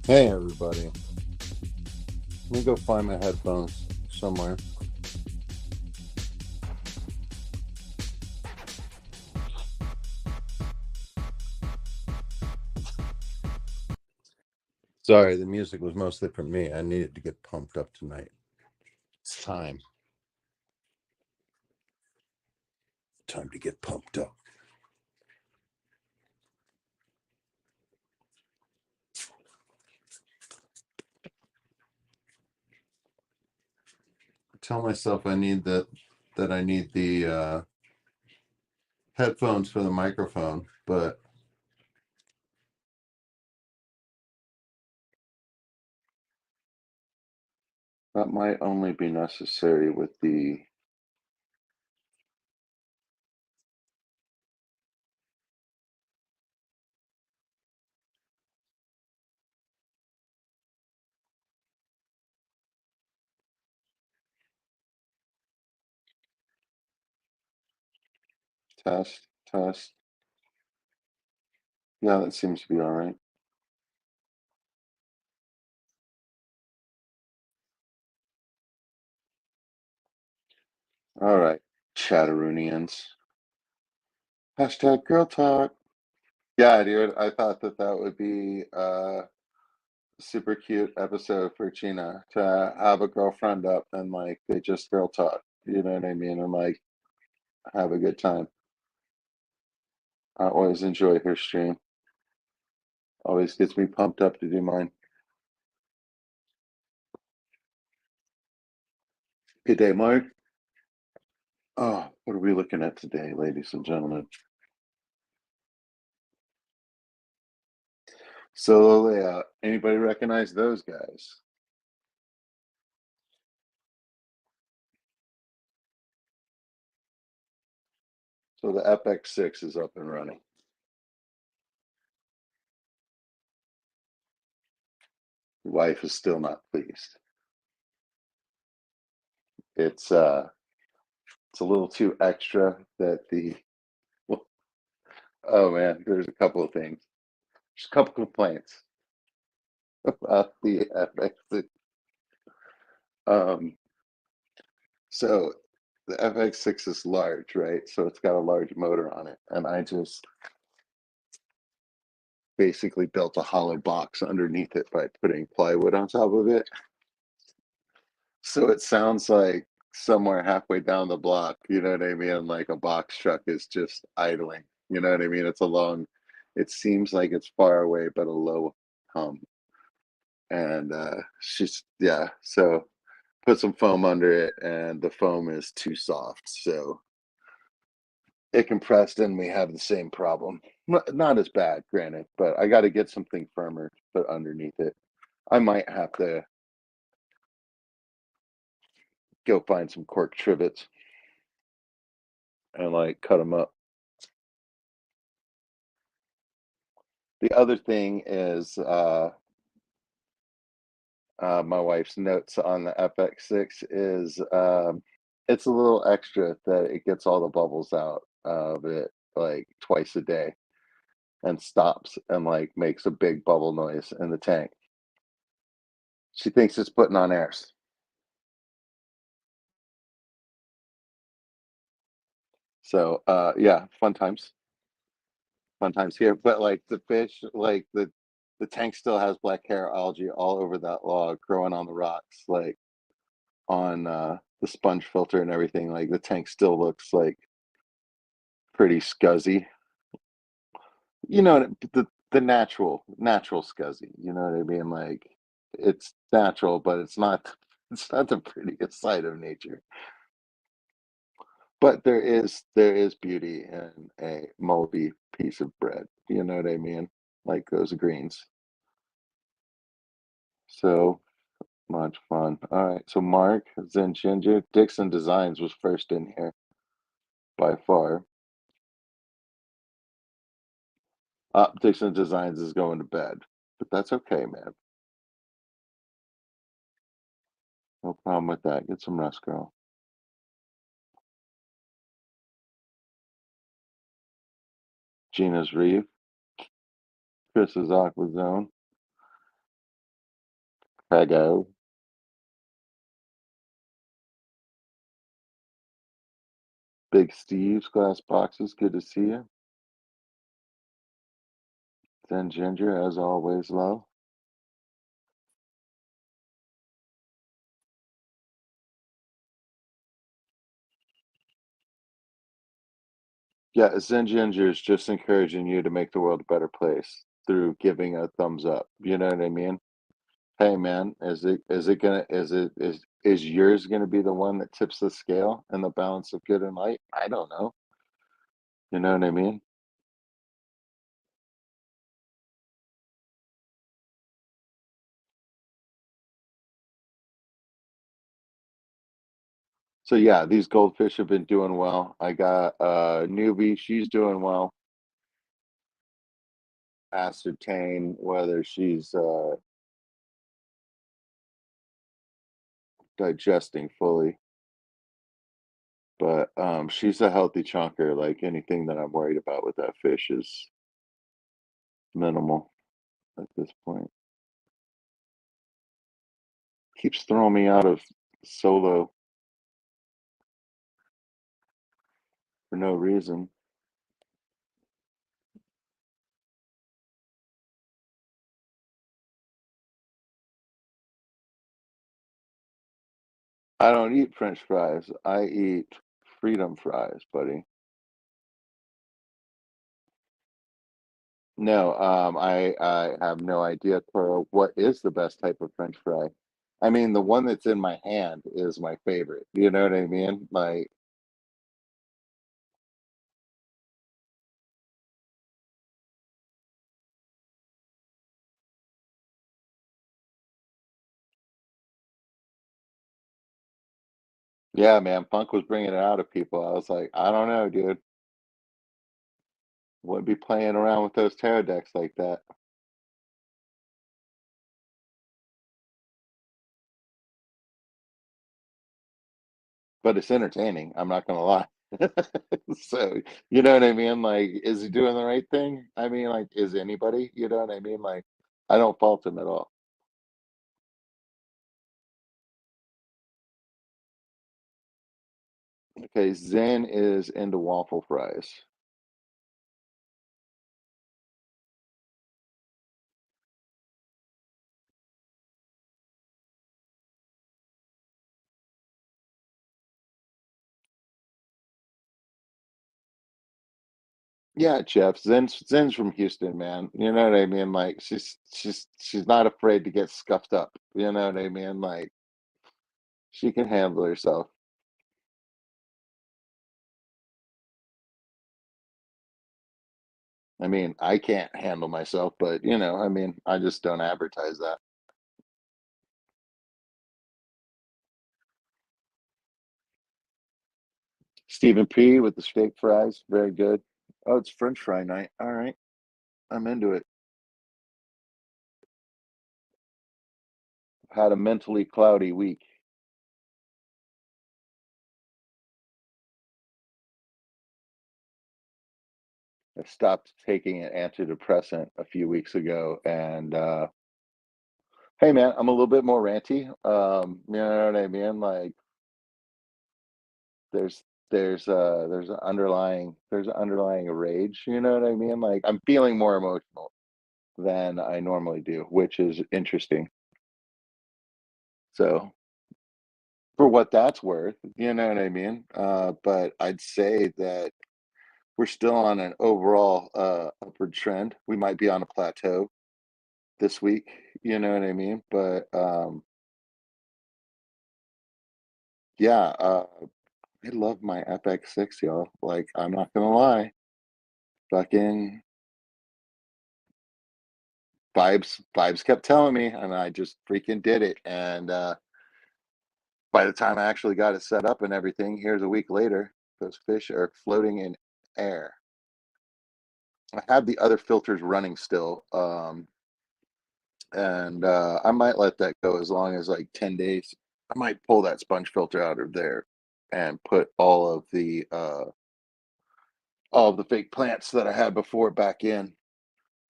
Hey everybody, let me go find my headphones somewhere. Sorry, the music was mostly for me. I needed to get pumped up tonight. It's time to get pumped up. I tell myself that I need the headphones for the microphone, but that might only be necessary with the test. Yeah, that seems to be all right. All right, Chatteroonians. Hashtag girl talk. Yeah, dude, I thought that would be super cute episode for Gina to have a girlfriend up and like they just girl talk. You know what I mean? And like have a good time. I always enjoy her stream. Always gets me pumped up to do mine. Good day, Mark. Oh, what are we looking at today, ladies and gentlemen? Solo layout. Anybody recognize those guys? So the FX6 is up and running. Wife is still not pleased. It's uh it's a little too extra that the well, oh man, there's a couple of things. There's a couple complaints about the FX6. Um, so the FX6 is large, right? So it's got a large motor on it, and I just basically built a hollow box underneath it by putting plywood on top of it. So it sounds like somewhere halfway down the block, you know what I mean? Like a box truck is just idling. You know what I mean? It seems like it's far away, but a low hum. And she's, yeah, so put some foam under it, and the foam is too soft. So it compressed, and we have the same problem. Not as bad, granted, but I got to get something firmer to put underneath it. I might have to go find some cork trivets and like cut them up. The other thing is my wife's notes on the FX6 is it's a little extra that it gets all the bubbles out of it like twice a day and stops and like makes a big bubble noise in the tank. She thinks it's putting on airs. So yeah, fun times here. But like the fish, like the tank still has black hair algae all over that log growing on the rocks, like on the sponge filter and everything. Like the tank still looks like pretty scuzzy. You know, the natural scuzzy. You know what I mean? Like it's natural, but it's not it's not the prettiest sight of nature. But there is beauty in a moldy piece of bread. You know what I mean? Like those greens. So much fun. All right. So Mark Zinchenko, Dixon Designs was first in here by far. Dixon Designs is going to bed, but that's okay, man. No problem with that. Get some rest, girl. Gina's Reeve, Chris's Aqua Zone. Prego. Big Steve's glass boxes. Good to see you. Then Ginger, as always, love. Yeah, Zen Ginger is just encouraging you to make the world a better place through giving a thumbs up. You know what I mean? Hey man, is yours gonna be the one that tips the scale in the balance of good and light? I don't know. You know what I mean? So yeah, these goldfish have been doing well. I got a newbie, she's doing well. Ascertain whether she's digesting fully. But she's a healthy chunker. Like anything that I'm worried about with that fish is minimal at this point. Keeps throwing me out of solo for no reason. I don't eat French fries. I eat freedom fries, buddy. No, I have no idea, Cora, what is the best type of French fry? I mean, the one that's in my hand is my favorite. You know what I mean? Like, yeah, man, Punk was bringing it out of people. I was like, I don't know, dude. Wouldn't be playing around with those tarot decks like that. But it's entertaining. I'm not gonna lie. So, you know what I mean? Like, is he doing the right thing? I mean, like, is anybody? You know what I mean? Like, I don't fault him at all. Okay, Zen is into waffle fries. Yeah, Jeff. Zen's from Houston, man. You know what I mean? Like, she's not afraid to get scuffed up. You know what I mean? Like, she can handle herself. I mean, I can't handle myself, but you know, I mean, I just don't advertise that. Stephen P with the steak fries, very good. Oh, it's French fry night. All right, I'm into it. Had a mentally cloudy week. I stopped taking an antidepressant a few weeks ago, and hey, man, I'm a little bit more ranty. You know what I mean? Like, there's there's an underlying rage. You know what I mean? Like, I'm feeling more emotional than I normally do, which is interesting. So for what that's worth, you know what I mean? But I'd say that we're still on an overall upward trend. We might be on a plateau this week, you know what I mean? But yeah, I love my FX6, y'all. Like, I'm not gonna lie. Fucking vibes kept telling me, and I just freaking did it. And by the time I actually got it set up and everything, here's a week later, those fish are floating in air. I have the other filters running still, and I might let that go as long as like 10 days. I might pull that sponge filter out of there and put all of the fake plants that I had before back in,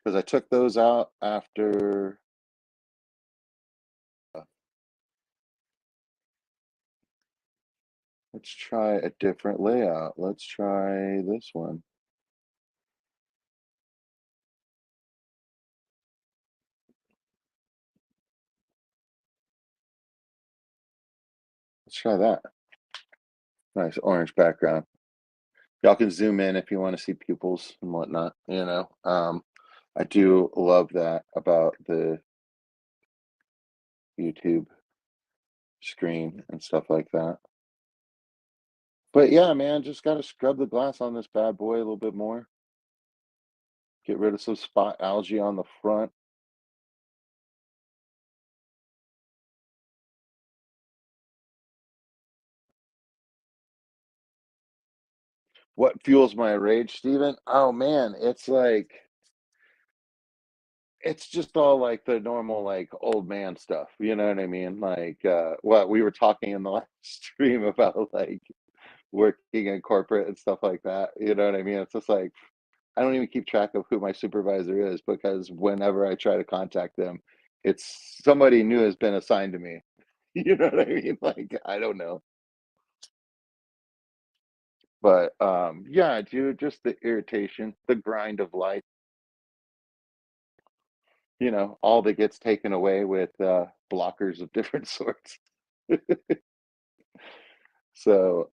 because I took those out after Let's try a different layout. Let's try this one. Let's try that. Nice orange background. Y'all can zoom in if you want to see pupils and whatnot, you know. I do love that about the YouTube screen and stuff like that. But yeah, man, just gotta scrub the glass on this bad boy a little bit more. Get rid of some spot algae on the front. What fuels my rage, Steven? Oh man, it's just all like the normal like old man stuff. You know what I mean? Like what we were talking in the last stream about like working in corporate and stuff like that. You know what I mean? It's just like I don't even keep track of who my supervisor is because whenever I try to contact them, it's somebody new has been assigned to me. You know what I mean? Like I don't know. But yeah, dude, just the irritation, the grind of life, you know, all that gets taken away with blockers of different sorts. So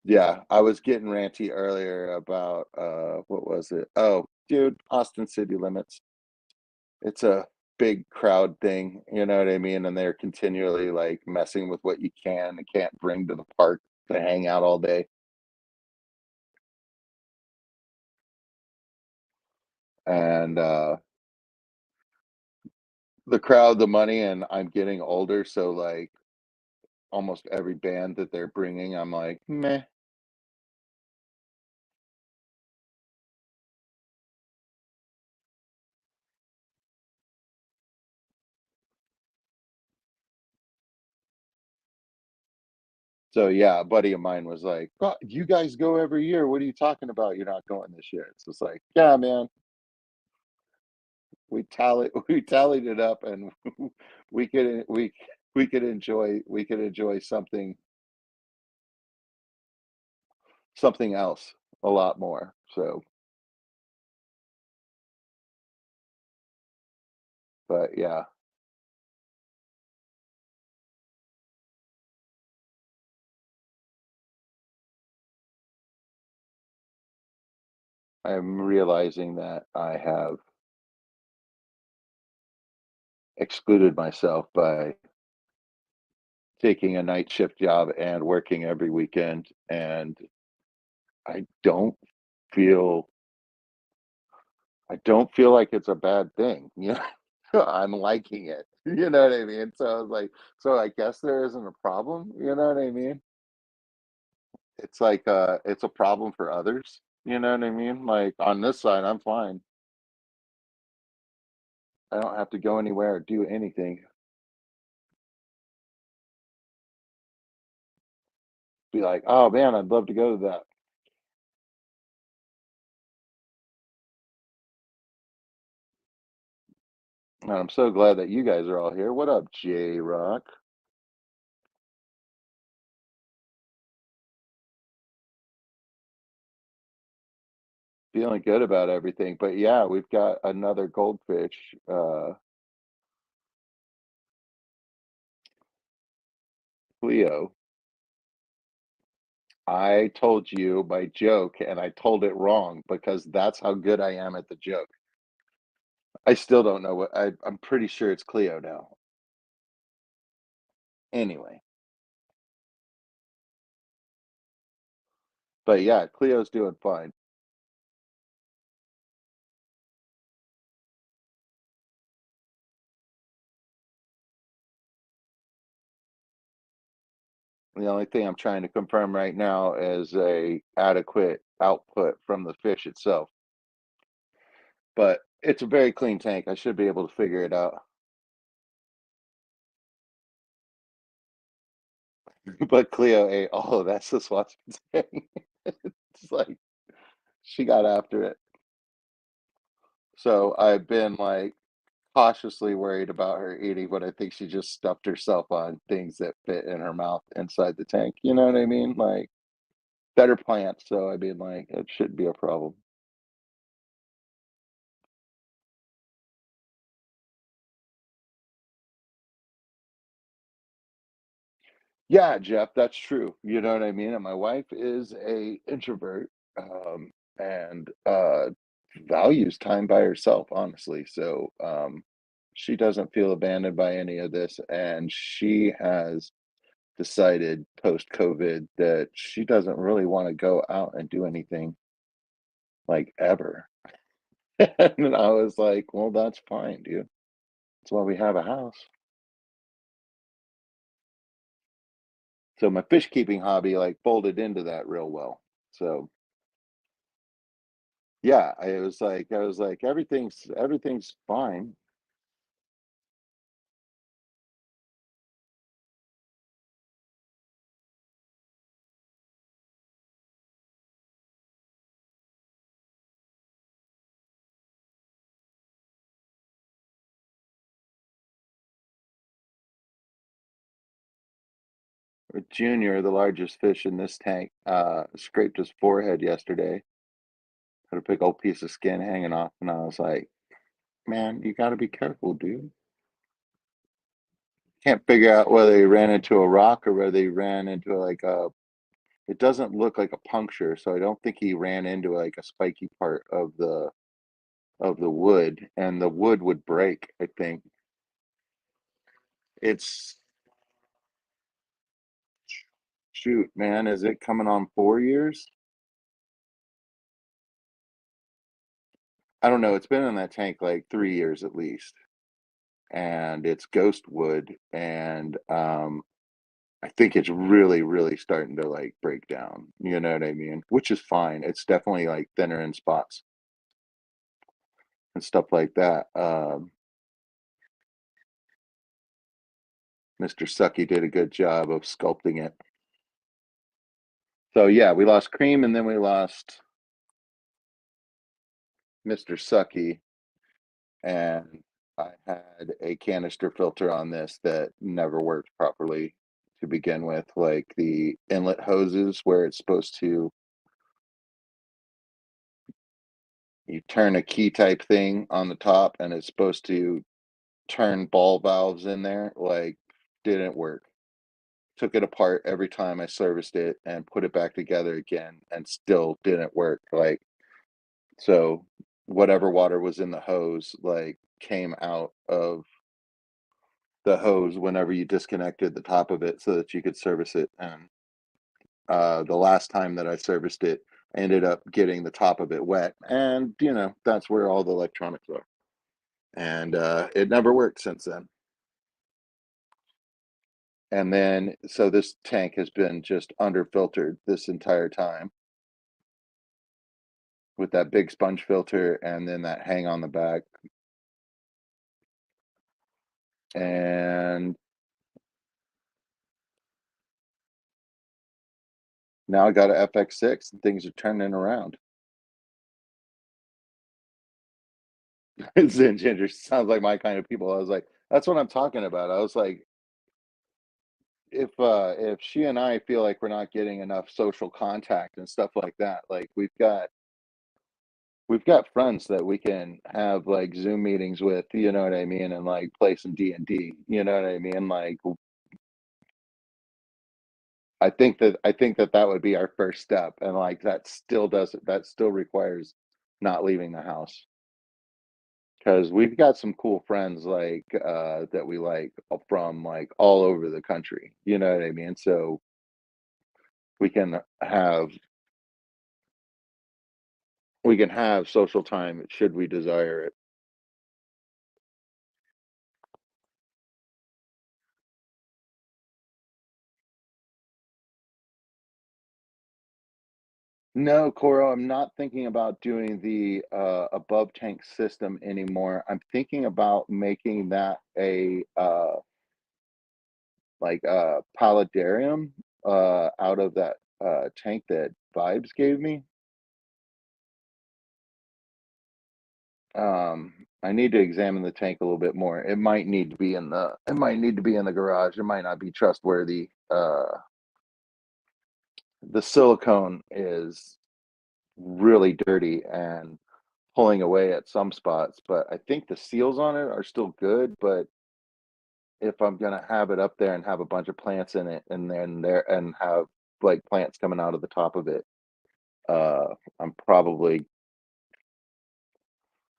yeah, I was getting ranty earlier about what was it? Oh, dude, Austin City Limits. It's a big crowd thing, you know what I mean? And they're continually like messing with what you can and can't bring to the park to hang out all day. And the crowd, the money, and I'm getting older, so like almost every band that they're bringing, I'm like, meh. So yeah, a buddy of mine was like, "Oh, you guys go every year. What are you talking about? You're not going this year." It's just like, yeah, man, we tallied it up, and we could enjoy something else a lot more. So, but yeah, I'm realizing that I have excluded myself by taking a night shift job and working every weekend, and I don't feel I don't feel like it's a bad thing, you know? I'm liking it, you know what I mean? So I was like, so I guess there isn't a problem, you know what I mean? It's like, it's a problem for others, you know what I mean? Like, on this side, I'm fine. I don't have to go anywhere or do anything. Be like, "Oh, man, I'd love to go to that." And I'm so glad that you guys are all here. What up, J-Rock? Feeling good about everything, but yeah, we've got another goldfish, Cleo. I told you my joke and I told it wrong because that's how good I am at the joke. I still don't know I'm pretty sure it's Cleo now. Anyway, but yeah, Cleo's doing fine. The only thing I'm trying to confirm right now is a adequate output from the fish itself. But it's a very clean tank. I should be able to figure it out. But Cleo ate all of that Sasquatch thing. It's like she got after it. So I've been like cautiously worried about her eating, but I think she just stuffed herself on things that fit in her mouth inside the tank, you know what I mean? Like, better plants, so I mean, like, it shouldn't be a problem. Yeah, Jeff, that's true, you know what I mean? And my wife is a introvert, and, values time by herself, honestly, so, she doesn't feel abandoned by any of this, and she has decided post-COVID that she doesn't really wanna go out and do anything, like, ever. And I was like, "Well, that's fine, dude. That's why we have a house." So my fish keeping hobby, like, folded into that real well. So, yeah, I was like, "Everything's fine." Junior, the largest fish in this tank, scraped his forehead yesterday. Had a big old piece of skin hanging off, and I was like, "Man, you gotta be careful, dude." Can't figure out whether he ran into a rock or whether he ran into, like, a it doesn't look like a puncture, so I don't think he ran into, like, a spiky part of the wood, and the wood would break, I think. It's shoot, man, is it coming on 4 years? I don't know, it's been in that tank, like, 3 years at least, and it's ghost wood, and, I think it's really, really starting to, like, break down, you know what I mean? Which is fine, it's definitely, like, thinner in spots and stuff like that. Mr. Sucky did a good job of sculpting it. So, yeah, we lost Cream, and then we lost Mr. Sucky, and I had a canister filter on this that never worked properly to begin with, like, the inlet hoses where it's supposed to you turn a key type thing on the top, and it's supposed to turn ball valves in there, like, didn't work. Took it apart every time I serviced it and put it back together again and still didn't work, like, so whatever water was in the hose, like, came out of the hose whenever you disconnected the top of it so that you could service it, and, the last time that I serviced it, I ended up getting the top of it wet, and, that's where all the electronics are, and, it never worked since then. And then so this tank has been just under-filtered this entire time with that big sponge filter and then that hang on the back, and now I got a FX6 and things are turning around. Zen Ginger sounds like my kind of people. I was like, "That's what I'm talking about." I was like, if she and I feel like we're not getting enough social contact and stuff like that, like, we've got friends that we can have, like, Zoom meetings with, you know what I mean, and, like, play some D&D, you know what I mean? Like, I think that that would be our first step, and, like, that still requires not leaving the house because 'cause we've got some cool friends, like, that we like, from, like, all over the country, you know what I mean? So, we can have we can have social time should we desire it. No, Coro, I'm not thinking about doing the, above tank system anymore. I'm thinking about making that like a paludarium out of that tank that Vibes gave me. I need to examine the tank a little bit more. It might need to be in the garage. It might not be trustworthy. The silicone is really dirty and pulling away at some spots, but I think the seals on it are still good. But if I'm gonna have it up there and have a bunch of plants in it and then there and have like plants coming out of the top of it, I'm probably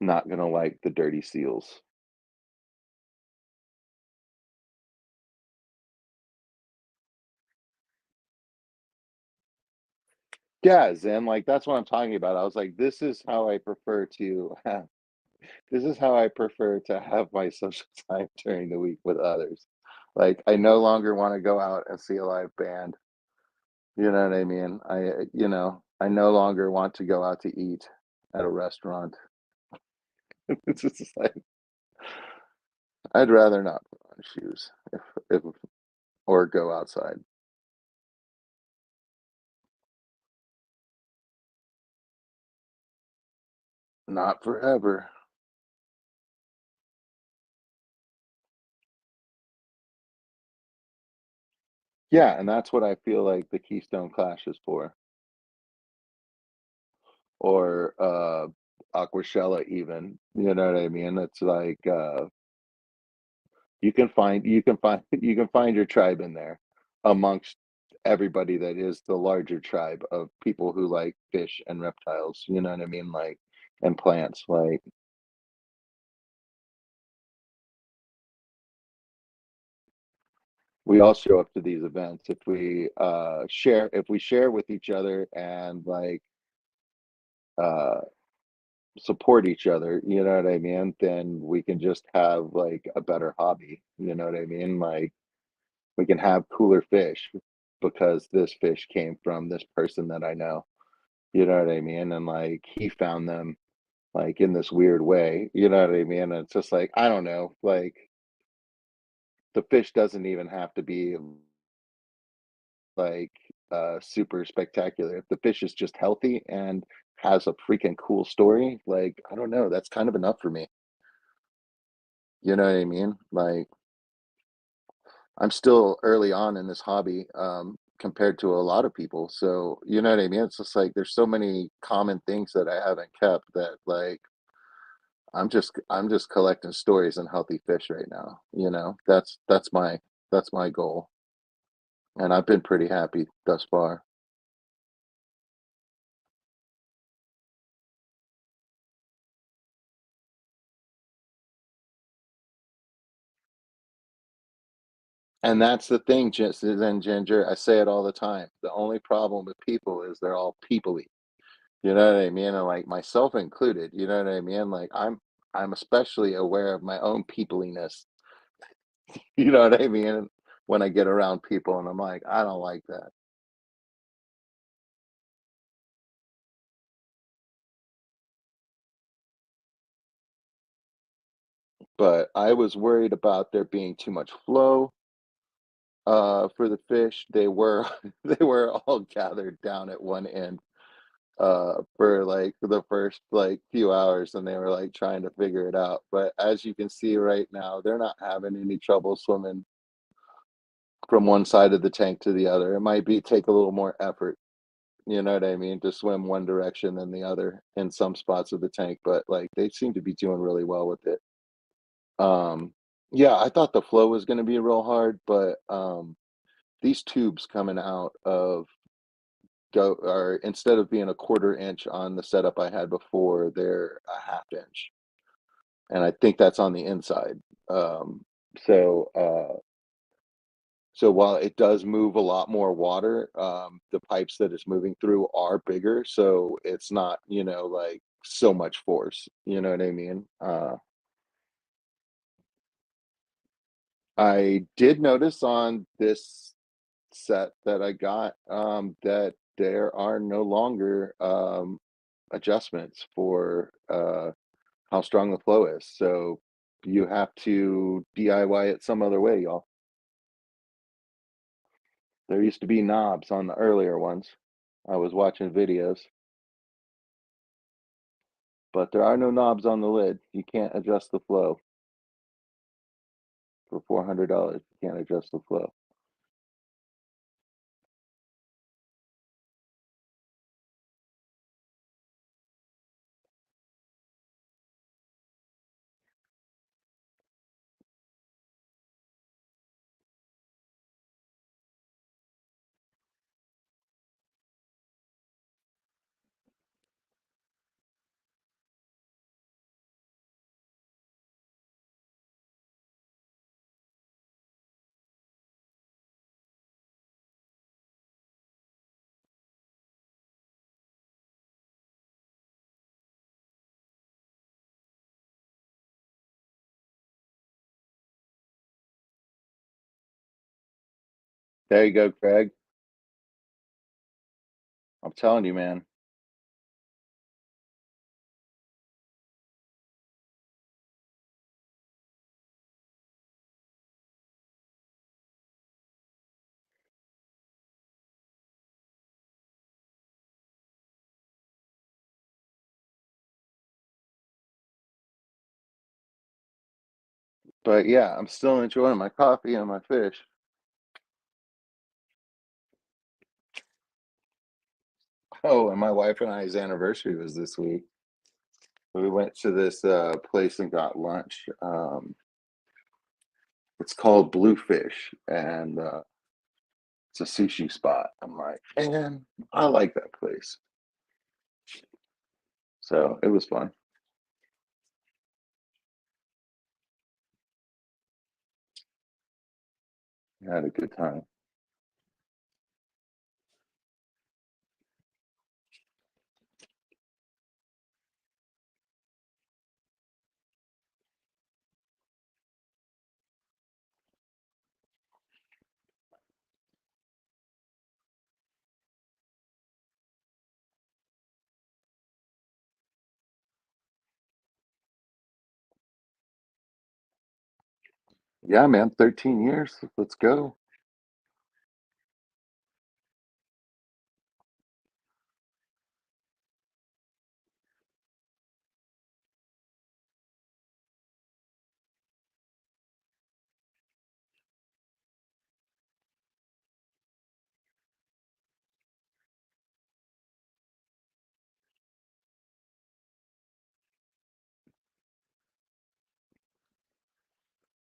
not gonna like the dirty seals. Yeah, Zen, like that's what I'm talking about. I was like, this is how I prefer to have this is how I prefer to have my social time during the week with others. Like I no longer want to go out and see a live band. You know what I mean? I no longer want to go out to eat at a restaurant. It's just like I'd rather not put on shoes if or go outside. Not forever. Yeah, and that's what I feel like the Keystone Clash is for, or Aquashella even. You know what I mean? It's like you can find your tribe in there amongst everybody that is the larger tribe of people who like fish and reptiles. You know what I mean? Like and plants. Like we all show up to these events if we share with each other and like uh support each other, you know what I mean, then we can just have like a better hobby, you know what I mean? Like we can have cooler fish because this fish came from this person that I know, you know what I mean? And like he found them like in this weird way, you know what I mean? And it's just like I don't know, like the fish doesn't even have to be like super spectacular. If the fish is just healthy and has a freaking cool story, like I don't know, that's kind of enough for me. You know what I mean? Like I'm still early on in this hobby compared to a lot of people. So, you know what I mean? It's just like there's so many common things that I haven't kept that like I'm just collecting stories and healthy fish right now. You know, that's my goal. And I've been pretty happy thus far. And that's the thing, just and Ginger, I say it all the time. The only problem with people is they're all peoply. You know what I mean? And like myself included, you know what I mean? Like I'm especially aware of my own peopliness. You know what I mean? When I get around people and I'm like, I don't like that. But I was worried about there being too much flow for the fish. They were they were all gathered down at one end for like the first like few hours and they were like trying to figure it out. But as you can see right now, they're not having any trouble swimming from one side of the tank to the other. It might be take a little more effort, you know what I mean, to swim one direction than the other in some spots of the tank, but like they seem to be doing really well with it. Yeah, I thought the flow was going to be real hard, but these tubes coming out of go are instead of being a quarter inch on the setup I had before, they're a half inch. And I think that's on the inside. Um, so so while it does move a lot more water, the pipes that it's moving through are bigger, so it's not, you know, like so much force. You know what I mean? I did notice on this set that I got that there are no longer adjustments for how strong the flow is. So you have to DIY it some other way, y'all. There used to be knobs on the earlier ones. I was watching videos, but there are no knobs on the lid. You can't adjust the flow for $400. You can't adjust the flow. There you go, Craig. I'm telling you, man. But yeah, I'm still enjoying my coffee and my fish. Oh, and my wife and I's anniversary was this week. We went to this place and got lunch. It's called Bluefish, and it's a sushi spot. I'm like, man, I like that place. So it was fun. I had a good time. Yeah, man, 13 years. Let's go.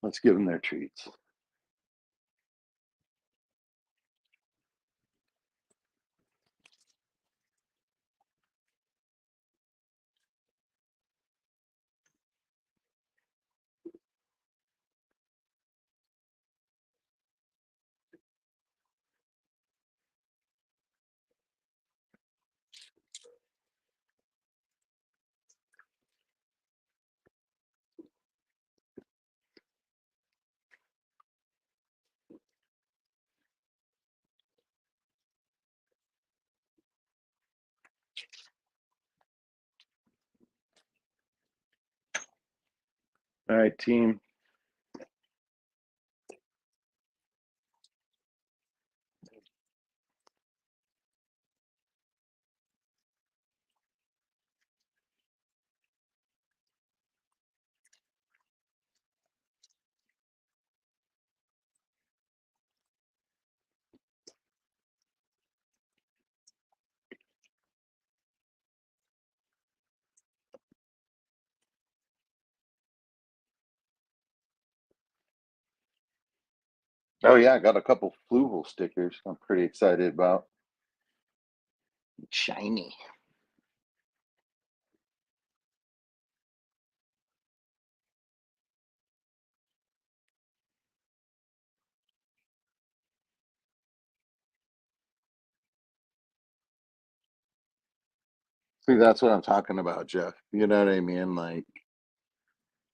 Let's give them their treats. All right, team. Oh yeah, I got a couple Fluval stickers. I'm pretty excited about. Shiny. See, that's what I'm talking about, Jeff. You know what I mean? Like,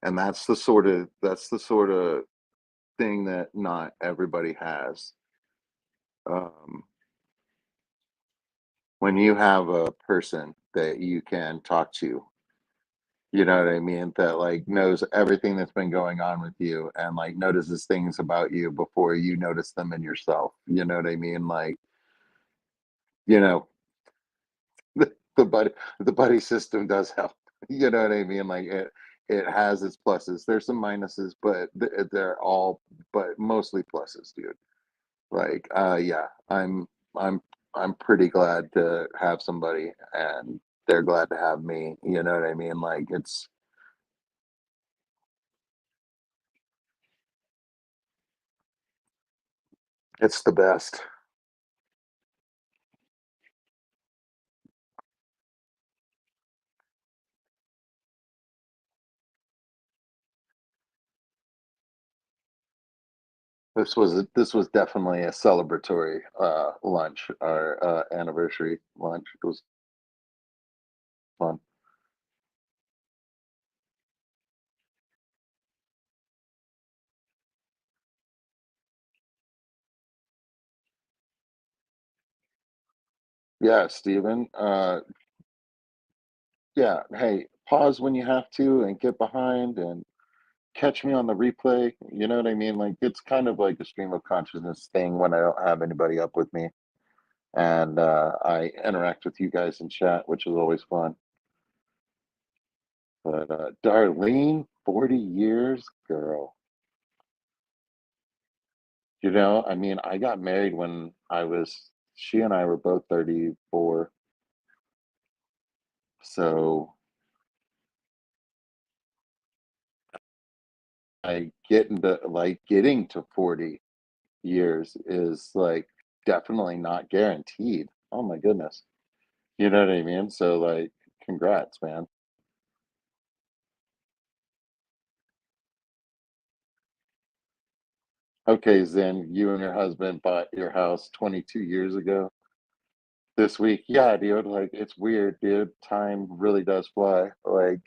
and that's the sort of thing that not everybody has. Um, when you have a person that you can talk to, you know what I mean, that like knows everything that's been going on with you and like notices things about you before you notice them in yourself. You know what I mean? Like, you know, the buddy system does help. You know what I mean? Like it has its pluses. There's some minuses, but they're all but mostly pluses, dude. Like yeah, I'm I'm pretty glad to have somebody and they're glad to have me. You know what I mean? Like it's the best. This was definitely a celebratory lunch, our anniversary lunch. It was fun. Yeah, Steven. Yeah, hey, pause when you have to and get behind and catch me on the replay. You know what I mean? Like it's kind of like a stream of consciousness thing when I don't have anybody up with me. And I interact with you guys in chat, which is always fun. But Darlene, 40 years, girl. I mean, I got married when she and I were both 34. So I get into like getting to 40 years is like definitely not guaranteed. Oh my goodness. You know what I mean? So like congrats, man. Okay, Zen, you and your husband bought your house 22 years ago this week. Yeah, dude, like it's weird, dude. Time really does fly. Like,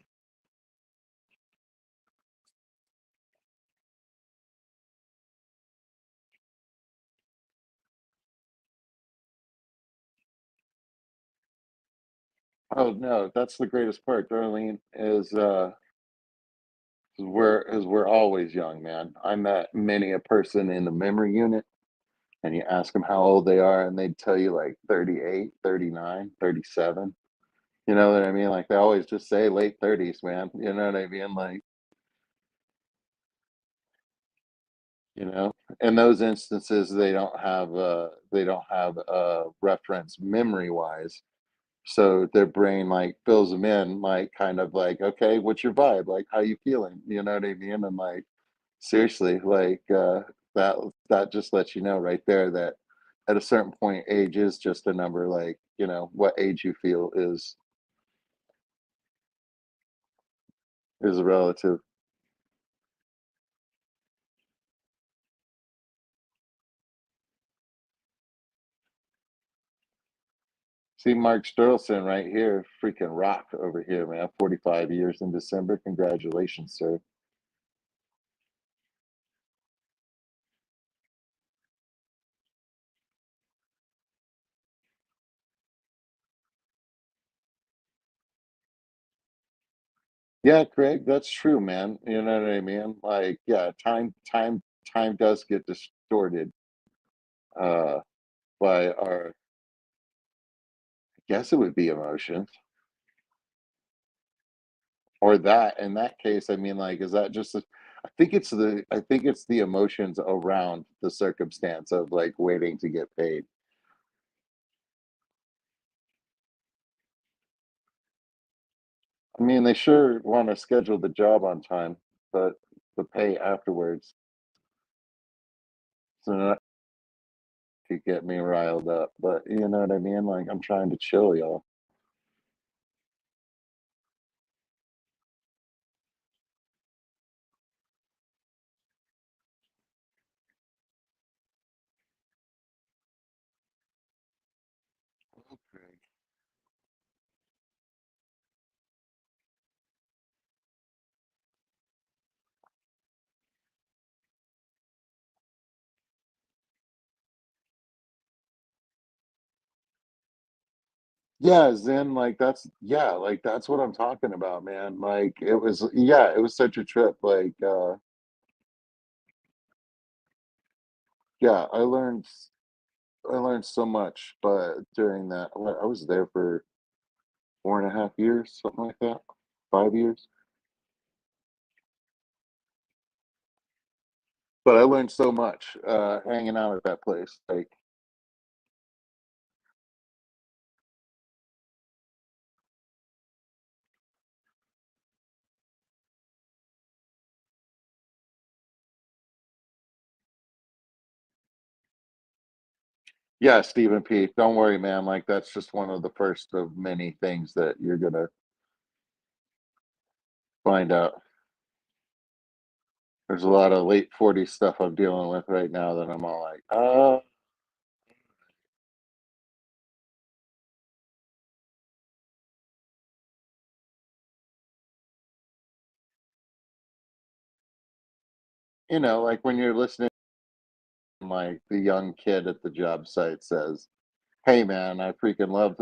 oh no, that's the greatest part, Darlene, is we're always young, man. I met many a person in the memory unit and you ask them how old they are and they'd tell you like 38, 39, 37. You know what I mean? Like they always just say late 30s, man. You know what I mean? Like, in those instances they don't have a reference memory wise. So their brain like fills them in like kind of like, okay, what's your vibe? Like how you feeling? You know what I mean? And like seriously, like that that just lets you know right there that at a certain point age is just a number, like, what age you feel is relative. See Mark Sterlson right here, freaking rock over here, man. 45 years in December. Congratulations, sir. Yeah, Craig, that's true, man. You know what I mean? Like, yeah, time does get distorted uh by our, I guess it would be emotions. Or that in that case, I mean, like, is that just I think it's the emotions around the circumstance of like waiting to get paid. I mean, they sure want to schedule the job on time, but the pay afterwards, so that could get me riled up. But you know what I mean? Like, I'm trying to chill, y'all. Okay. Yeah, Zen, like that's what I'm talking about, man. Like it was such a trip. Like yeah, I learned so much, but during that I was there for 4.5 years, something like that. 5 years. But I learned so much hanging out at that place. Like, yeah, Stephen P. Don't worry, man. Like that's just one of the first of many things that you're gonna find out. There's a lot of late 40s stuff I'm dealing with right now that I'm all like, like when you're listening, like the young kid at the job site says, "Hey, man,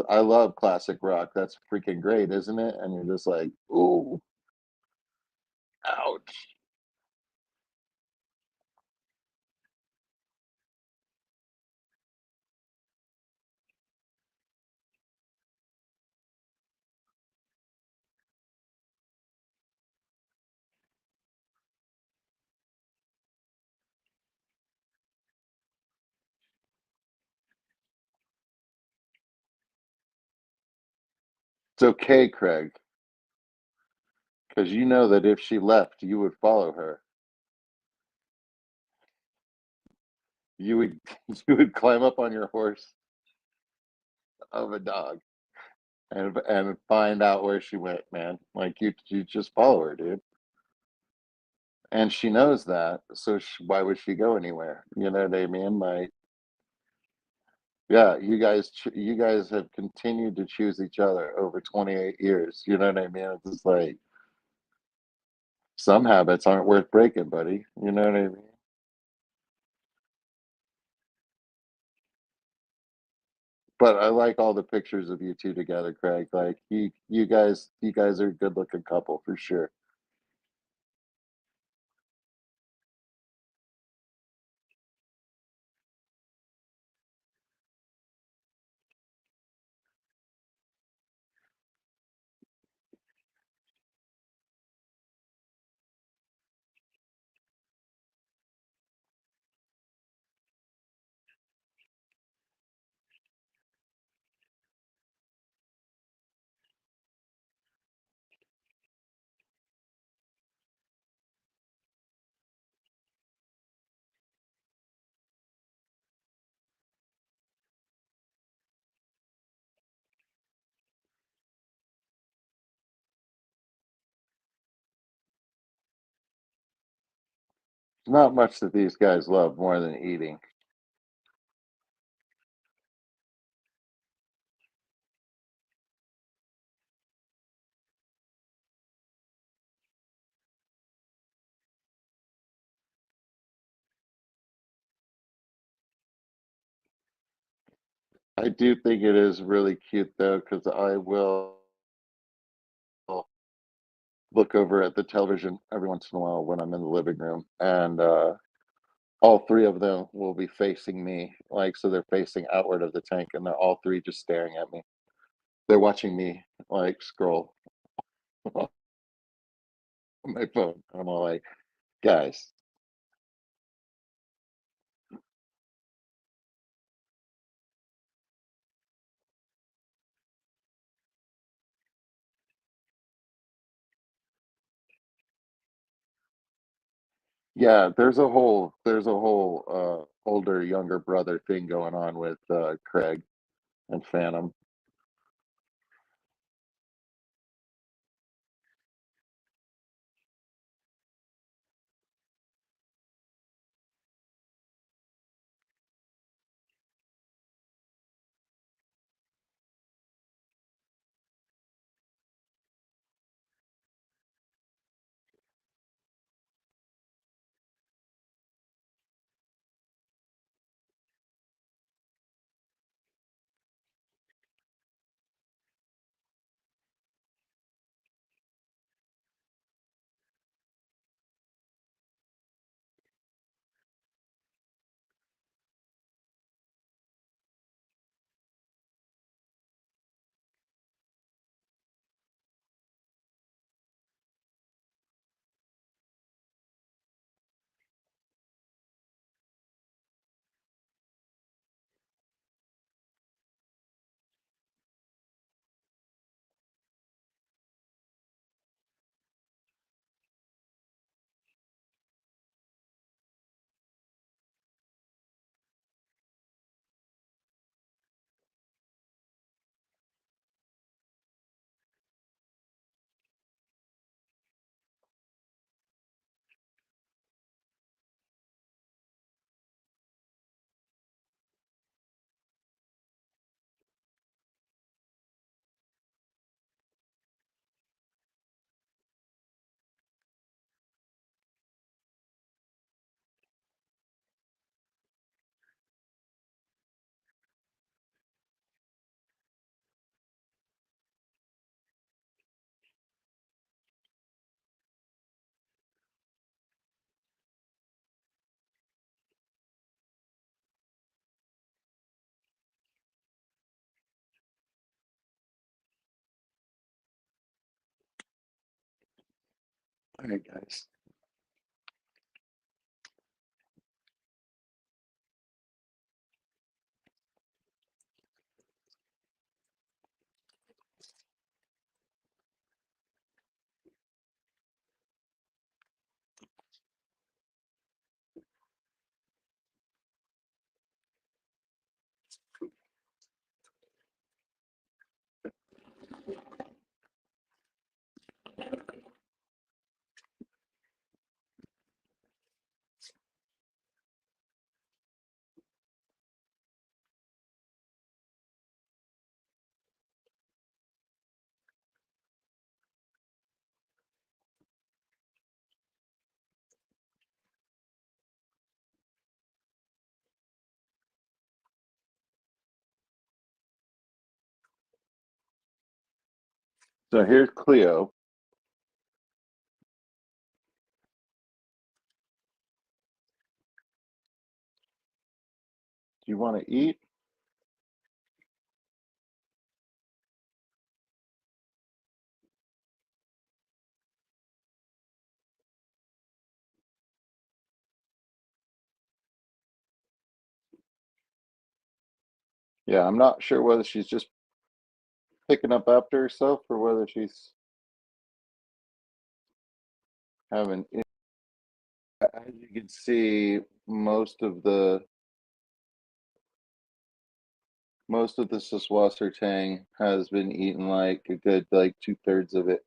I love classic rock. That's freaking great, isn't it?" And you're just like, "Ooh, ouch." It's okay, Craig, because you know that if she left, you would follow her. You would you would climb up on your horse of a dog and find out where she went, man. Like you just follow her, dude. And she knows that, so why would she go anywhere? You know what I mean? Like, yeah, you guys have continued to choose each other over 28 years. You know what I mean? It's just like some habits aren't worth breaking, buddy. You know what I mean? But I like all the pictures of you two together, Craig. Like you guys are a good looking couple for sure. Not much that these guys love more than eating. I do think it is really cute though, because I will look over at the television every once in a while when I'm in the living room, and all three of them will be facing me, like so they're facing outward of the tank, and they're all three just staring at me. They're watching me like scroll on my phone. I'm all like, guys, yeah, there's a whole older younger brother thing going on with Craig and Phantom. All right, guys. So here's Cleo. Do you want to eat? Yeah, I'm not sure whether she's just picking up after herself or whether she's having. As you can see, most of the Saswasser tang has been eaten, like a good like 2/3 of it.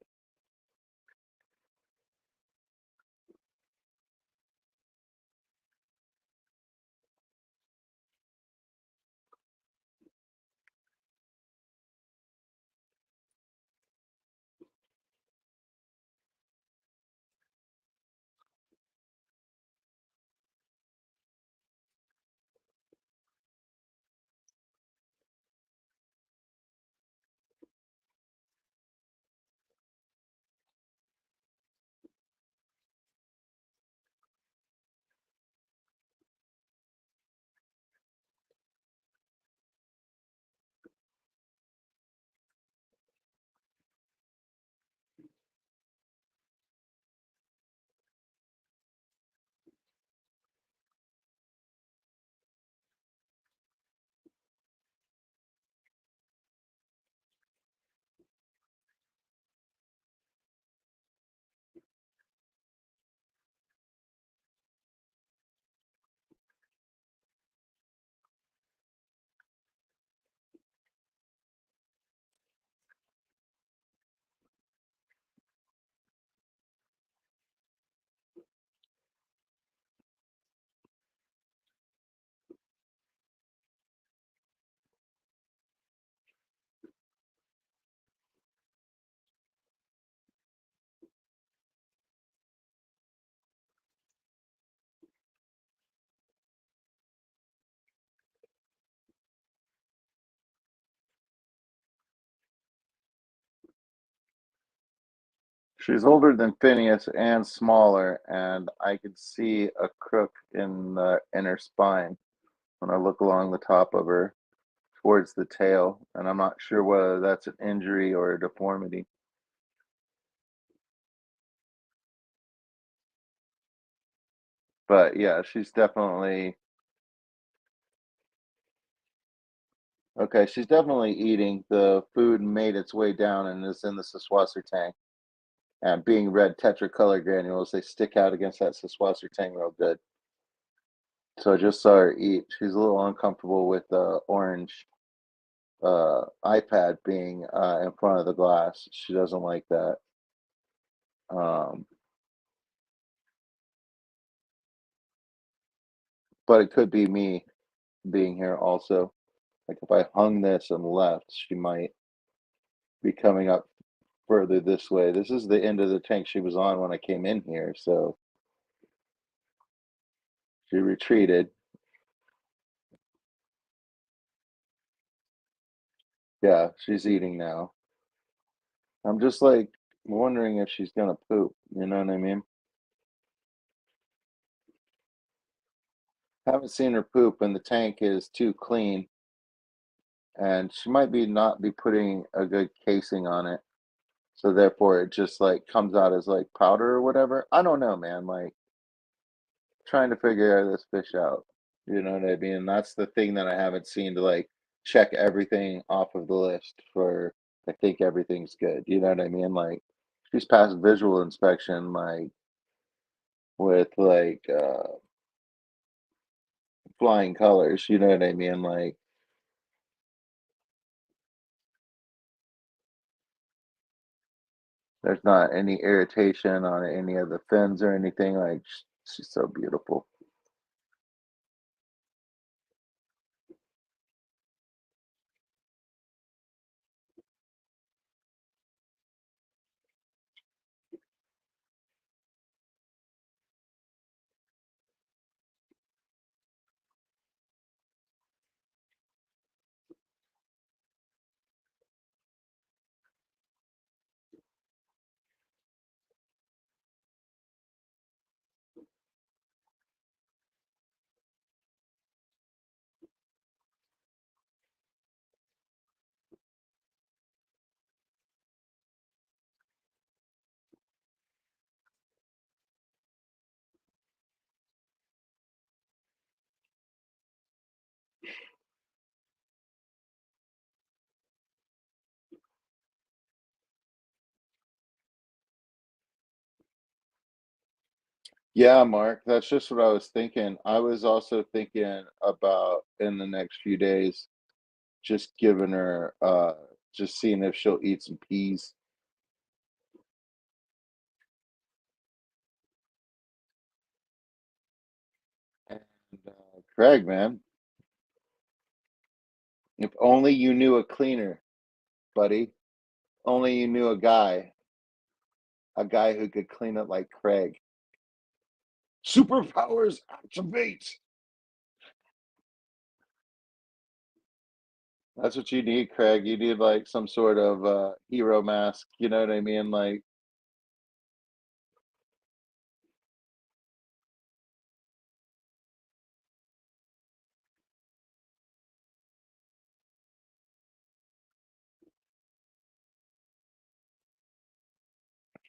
She's older than Phineas and smaller, and I can see a crook in the inner spine when I look along the top of her towards the tail, and I'm not sure whether that's an injury or a deformity. But yeah, she's definitely okay. She's definitely eating. The food made its way down and is in the Saswasser tank. And being red tetracolor granules, they stick out against that Saswasser tang real good. So I just saw her eat. She's a little uncomfortable with the orange iPad being in front of the glass. She doesn't like that. Um, but it could be me being here also. Like if I hung this and left, she might be coming up further this way. This is the end of the tank she was on when I came in here, so she retreated. Yeah, she's eating now. I'm just like wondering if she's gonna poop. You know what I mean? Haven't seen her poop, and the tank is too clean, and she might be not be putting a good casing on it. So therefore it just like comes out as like powder or whatever. I don't know, man. Like trying to figure this fish out. You know what I mean? That's the thing that I haven't seen to like check everything off of the list for I think everything's good. You know what I mean? Like she's passed visual inspection like with like flying colors, you know what I mean? Like there's not any irritation on any of the fins or anything. Like she's so beautiful. Yeah, Mark, that's just what I was thinking. I was also thinking about in the next few days, just giving her, just seeing if she'll eat some peas. And Craig, man, if only you knew a cleaner, buddy. Only you knew a guy who could clean it like Craig. Superpowers activate. That's what you need, Craig. You need like some sort of hero mask. You know what I mean? Like,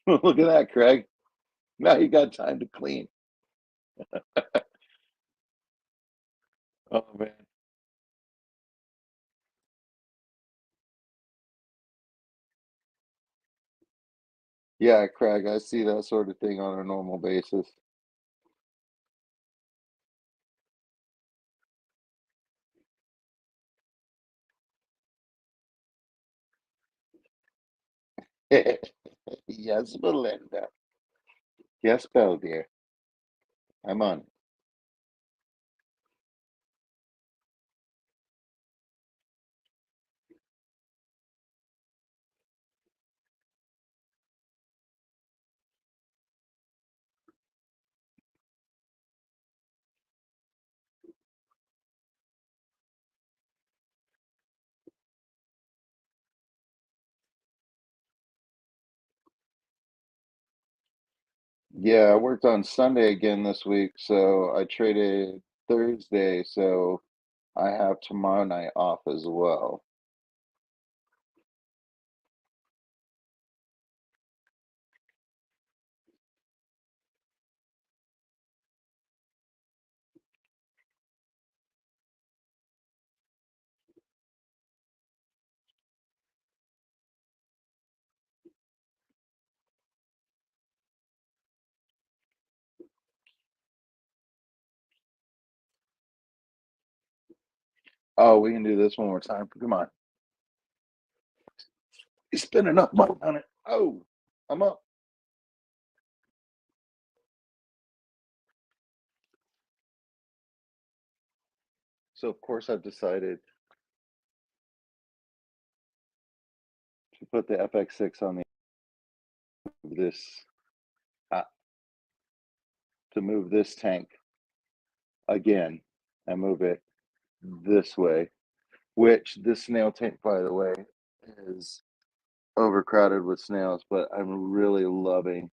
look at that, Craig. Now you got time to clean. Oh man. Yeah, Craig, I see that sort of thing on a normal basis. Yes, Belinda. Yes, Belle, dear. I'm on it. Yeah, I worked on Sunday again this week, so I traded Thursday, so I have tomorrow night off as well. Oh, we can do this one more time. Come on. You spend enough money on it. Oh, I'm up. So of course I've decided to put the FX6 on this uh, to move this tank again and move it this way. Which this snail tank, by the way, is overcrowded with snails, but I'm really loving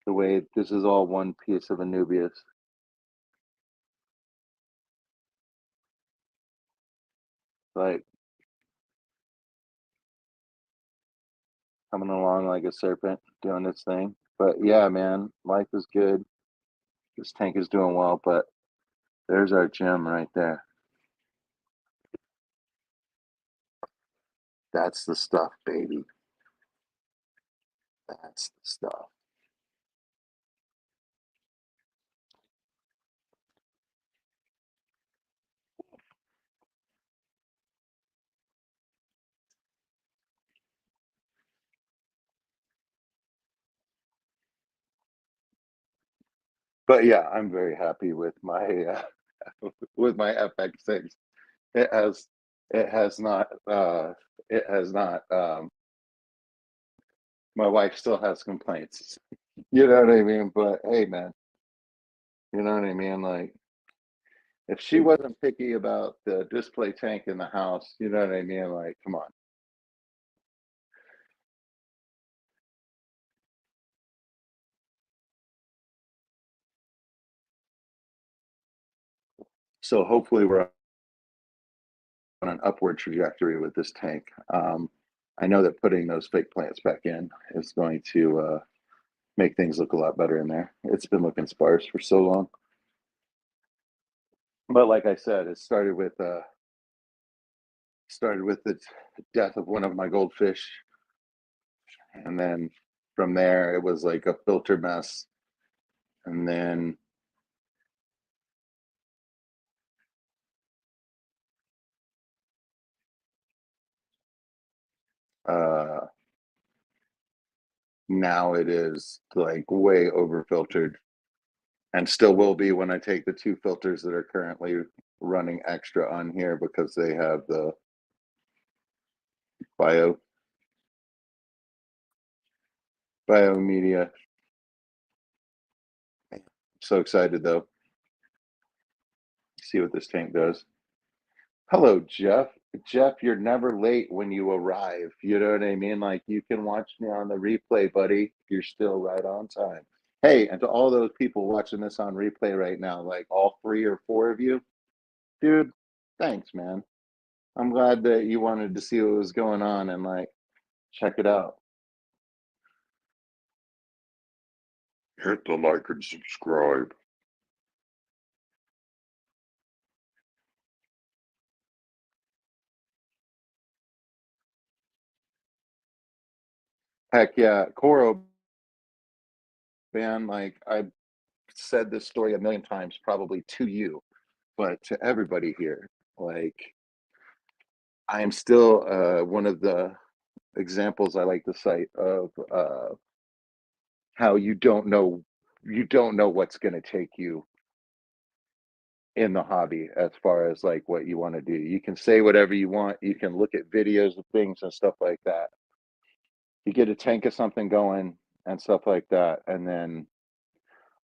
the way this is all one piece of Anubias. Like coming along like a serpent, doing its thing. But yeah, man, life is good. This tank is doing well, but there's our gym right there. That's the stuff, baby. That's the stuff. But yeah, I'm very happy with my FX6. It has it has not it has not my wife still has complaints. You know what I mean? But hey man, you know what I mean? Like if she wasn't picky about the display tank in the house, you know what I mean? Like, come on. So hopefully we're on an upward trajectory with this tank. I know that putting those fake plants back in is going to make things look a lot better in there. It's been looking sparse for so long. But like I said, it started with the death of one of my goldfish, and then from there it was like a filter mess, and then uh, now it is like way over filtered, and still will be when I take the two filters that are currently running extra on here because they have the bio biomedia. I'm so excited though. See what this tank does. Hello, Jeff. Jeff, you're never late when you arrive. You know what I mean? Like you can watch me on the replay, buddy. You're still right on time. Hey, and to all those people watching this on replay right now, like all three or four of you, dude, thanks, man. I'm glad that you wanted to see what was going on and like check it out. Hit the like and subscribe. Heck yeah, Coro, man. Like I've said this story a million times, probably to you, but to everybody here, like I am still one of the examples I like to cite of how you don't know what's going to take you in the hobby as far as like what you want to do. You can say whatever you want. You can look at videos of things and stuff like that. You get a tank of something going and stuff like that, and then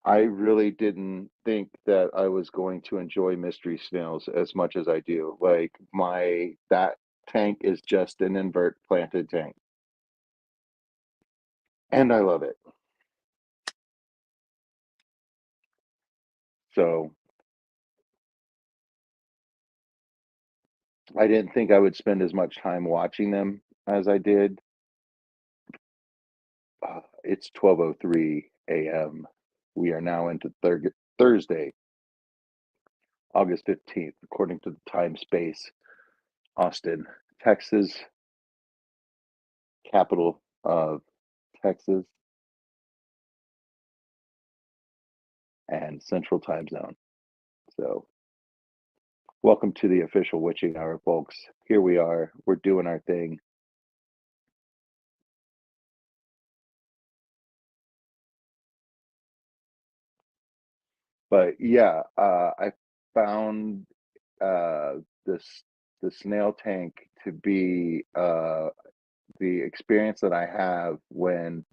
I really didn't think that I was going to enjoy mystery snails as much as I do. Like my that tank is just an invert planted tank, and I love it. So I didn't think I would spend as much time watching them as I did. It's 12:03 a.m. We are now into Thursday, August 15th, according to the time space, Austin, Texas, capital of Texas, and Central Time Zone. So, welcome to the official witching hour, folks. Here we are. We're doing our thing. But yeah, I found uh, this the snail tank to be the experience that I have when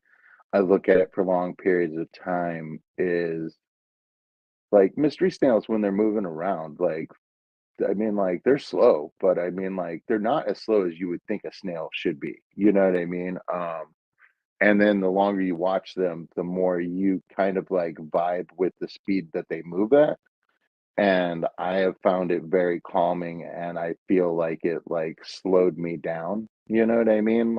I look at it for long periods of time is like mystery snails when they're moving around. Like, I mean, like they're slow, but I mean, like they're not as slow as you would think a snail should be. You know what I mean? And then the longer you watch them, the more you kind of like vibe with the speed that they move at. And I have found it very calming, and I feel like it like slowed me down. You know what I mean?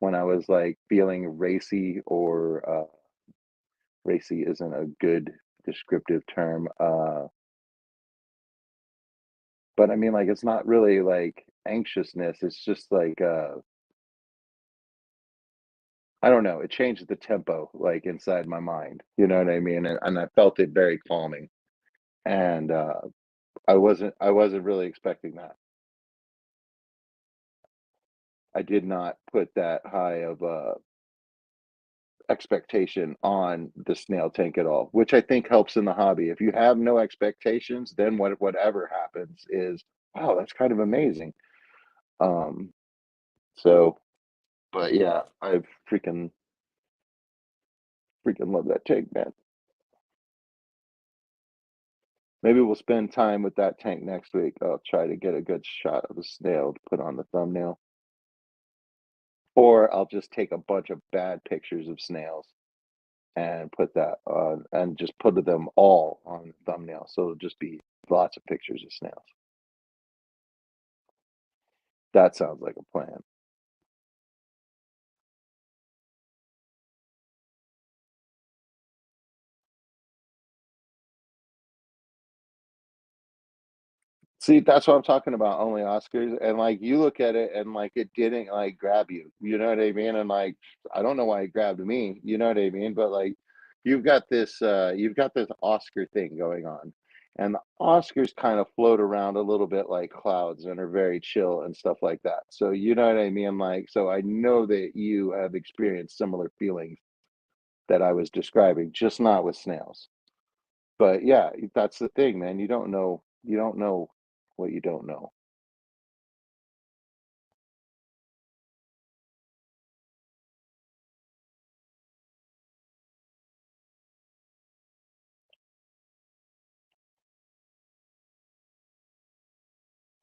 when I was, like, feeling racy or, racy isn't a good descriptive term, but I mean, like, it's not really, like, anxiousness, it's just like, I don't know, it changed the tempo, like, inside my mind, you know what I mean? And I felt it very calming, and, I wasn't really expecting that. I did not put that high of a expectation on the snail tank at all, which I think helps in the hobby. If you have no expectations, then whatever happens is, wow, that's kind of amazing. Um, so, but yeah, I've freaking love that tank, man. Maybe we'll spend time with that tank next week. I'll try to get a good shot of a snail to put on the thumbnail, or I'll just take a bunch of bad pictures of snails and put that on, and just put them all on thumbnail. So it'll just be lots of pictures of snails. That sounds like a plan. See, that's what I'm talking about, only Oscars, and, like, you look at it and, like, it didn't, like, grab you know what I mean? And, like, I don't know why it grabbed me, you know what I mean? But, like, you've got this Oscar thing going on, and the Oscars kind of float around a little bit like clouds and are very chill and stuff like that. So, you know what I mean? Like, so I know that you have experienced similar feelings that I was describing, just not with snails. But yeah, that's the thing, man. You don't know what you don't know.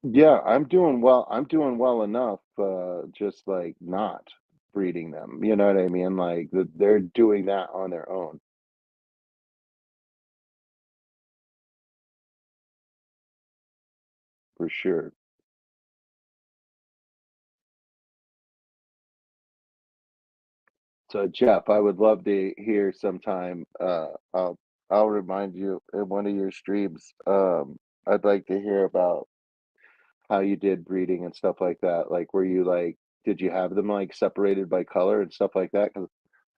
Yeah, I'm doing well enough, just like not breeding them. You know what I mean? Like they're doing that on their own for sure. So Jeff, I would love to hear sometime. I'll remind you in one of your streams. I'd like to hear about how you did breeding and stuff like that. Like, were you like, did you have them like separated by color and stuff like that? Because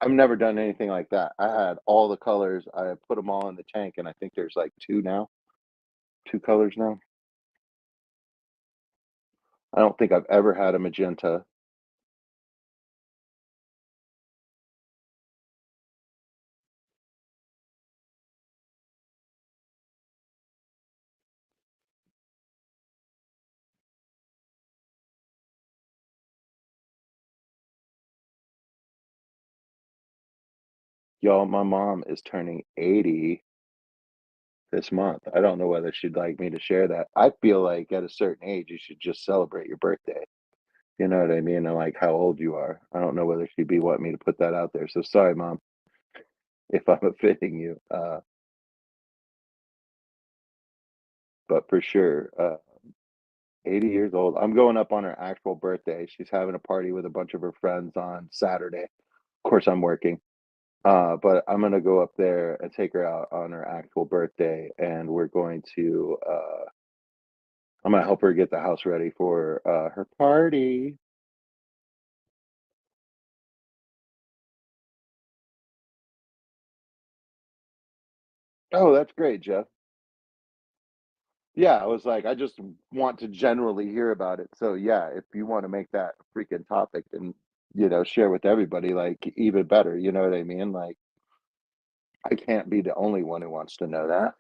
I've never done anything like that. I had all the colors. I put them all in the tank, and I think there's like two now, two colors now. I don't think I've ever had a magenta. Y'all, my mom is turning 80 this month. I don't know whether she'd like me to share that. I feel like at a certain age, you should just celebrate your birthday. You know what I mean? And like how old you are. I don't know whether she'd be wanting me to put that out there. So sorry, mom, if I'm offending you. But for sure, 80 years old. I'm going up on her actual birthday. She's having a party with a bunch of her friends on Saturday. Of course, I'm working. But I'm gonna go up there and take her out on her actual birthday, and we're going to. I'm gonna help her get the house ready for her party. Oh, that's great, Jeff. Yeah, I was like, I just want to generally hear about it. So yeah, if you want to make that a freaking topic and share with everybody, like even better. You know what I mean? Like I can't be the only one who wants to know that.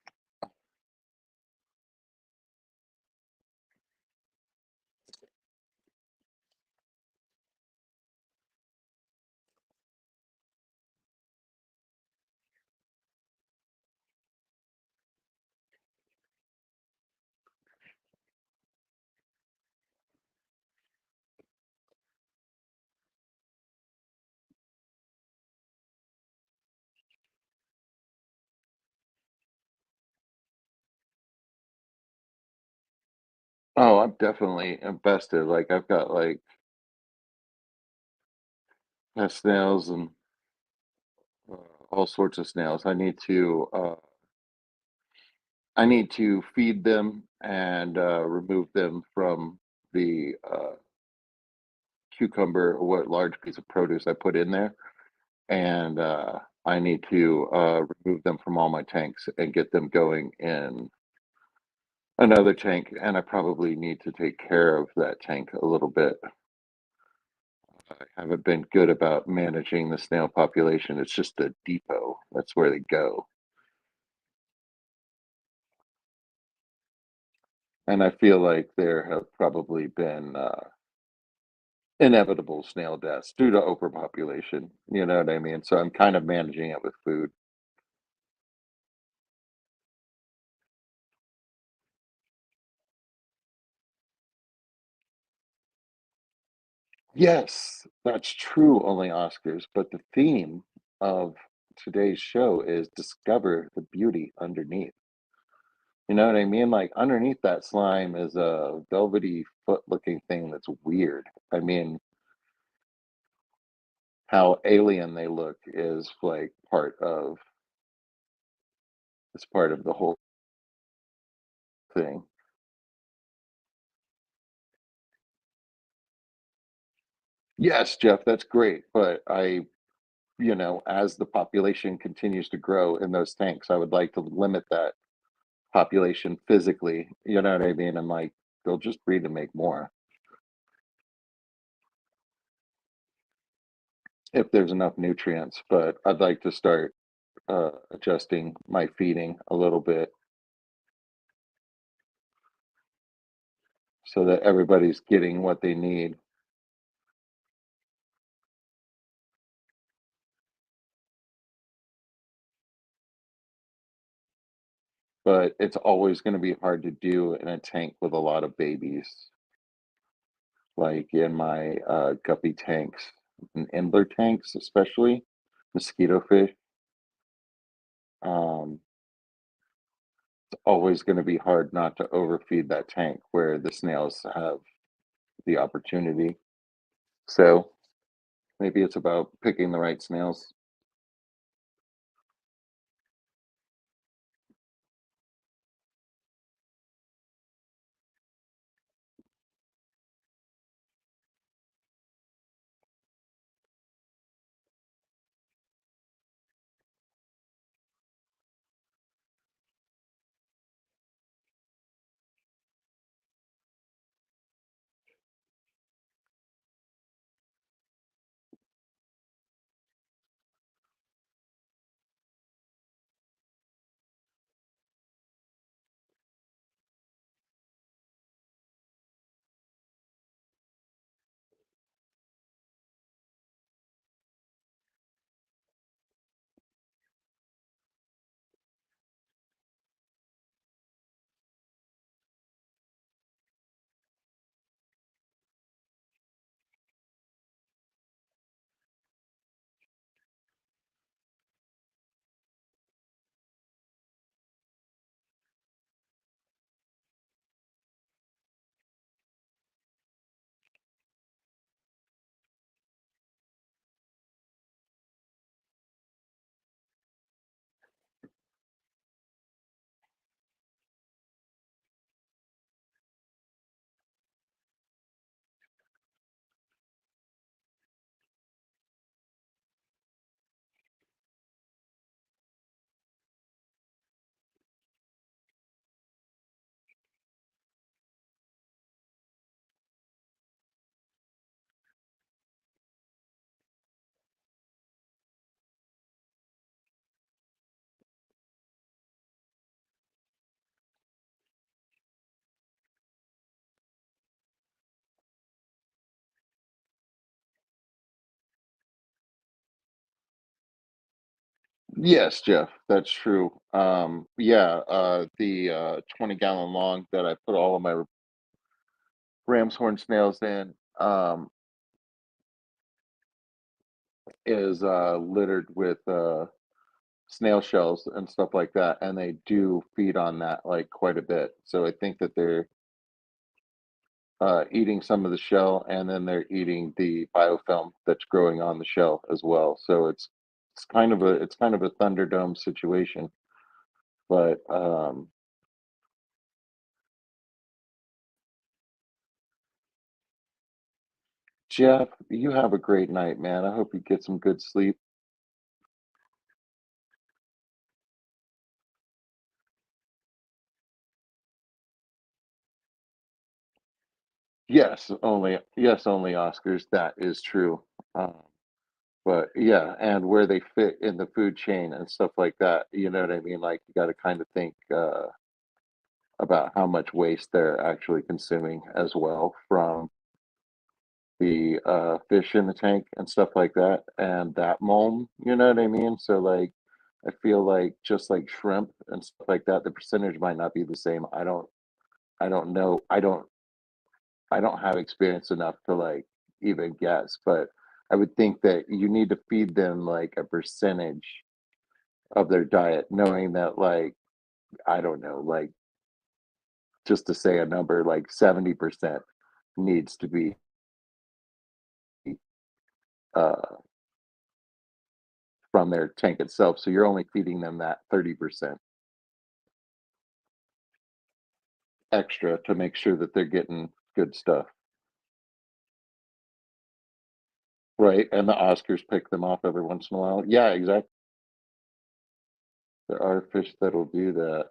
Oh, I'm definitely invested. Like I've got like have snails and uh, all sorts of snails. I need to feed them and remove them from the cucumber or what large piece of produce I put in there, and I need to remove them from all my tanks and get them going in another tank. And I probably need to take care of that tank a little bit. I haven't been good about managing the snail population. It's just a depot. That's where they go. And I feel like there have probably been inevitable snail deaths due to overpopulation. You know what I mean? So I'm kind of managing it with food. Yes, that's true, only Oscars. But the theme of today's show is discover the beauty underneath. You know what I mean? Like underneath that slime is a velvety foot looking thing that's weird. I mean, how alien they look is like part of the whole thing. Yes, Jeff, that's great. But as the population continues to grow in those tanks, I would like to limit that population physically. You know what I mean? And like they'll just breed and make more if there's enough nutrients. But I'd like to start adjusting my feeding a little bit so that everybody's getting what they need. But it's always going to be hard to do in a tank with a lot of babies, like in my guppy tanks and Endler tanks, especially mosquito fish. Um, it's always going to be hard not to overfeed that tank where the snails have the opportunity. So maybe it's about picking the right snails. Yes, Jeff, that's true. Yeah, the 20-gallon long that I put all of my ram's horn snails in is littered with snail shells and stuff like that, and they do feed on that like quite a bit. So I think that they're eating some of the shell, and then they're eating the biofilm that's growing on the shell as well. So it's kind of a Thunderdome situation. But Jeff, you have a great night, man. I hope you get some good sleep. Yes, only Oscars. That is true. Um, but yeah, and where they fit in the food chain and stuff like that. You know what I mean? Like you got to kind of think about how much waste they're actually consuming as well from the fish in the tank and stuff like that, and that mulm. You know what I mean? So like, I feel like just like shrimp and stuff like that, the percentage might not be the same. I don't know. I don't have experience enough to like even guess, but I would think that you need to feed them like a percentage of their diet, knowing that like I don't know, like just to say a number, like 70% needs to be uh, from their tank itself. So you're only feeding them that 30% extra to make sure that they're getting good stuff, right? And the Oscars pick them off every once in a while. Yeah, exactly. There are fish that'll do that.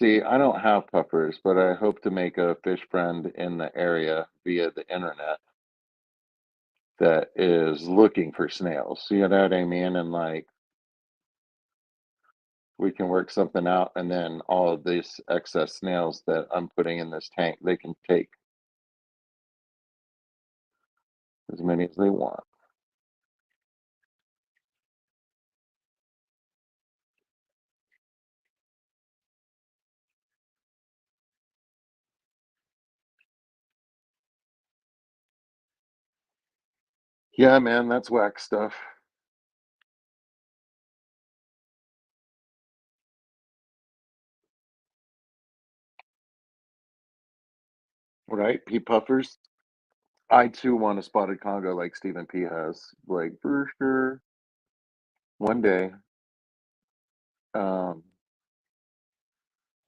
See, I don't have puffers, but I hope to make a fish friend in the area via the internet that is looking for snails. You know what I mean? And like we can work something out, and then all of these excess snails that I'm putting in this tank, they can take as many as they want. Yeah, man, that's whack stuff. Right? Pea puffers. I too want a spotted Congo like Stephen P has. Like for sure. One day. Um,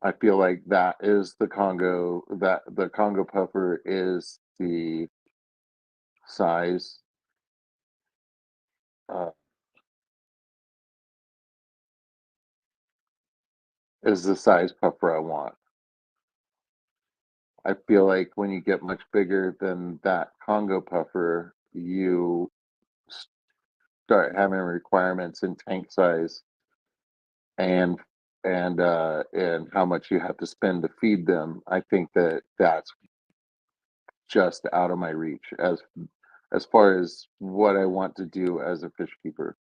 I feel like that is the Congo, that the Congo puffer size uh, is the size puffer I want. I feel like when you get much bigger than that Congo puffer, you start having requirements in tank size and and how much you have to spend to feed them. I think that that's just out of my reach as far as what I want to do as a fish keeper.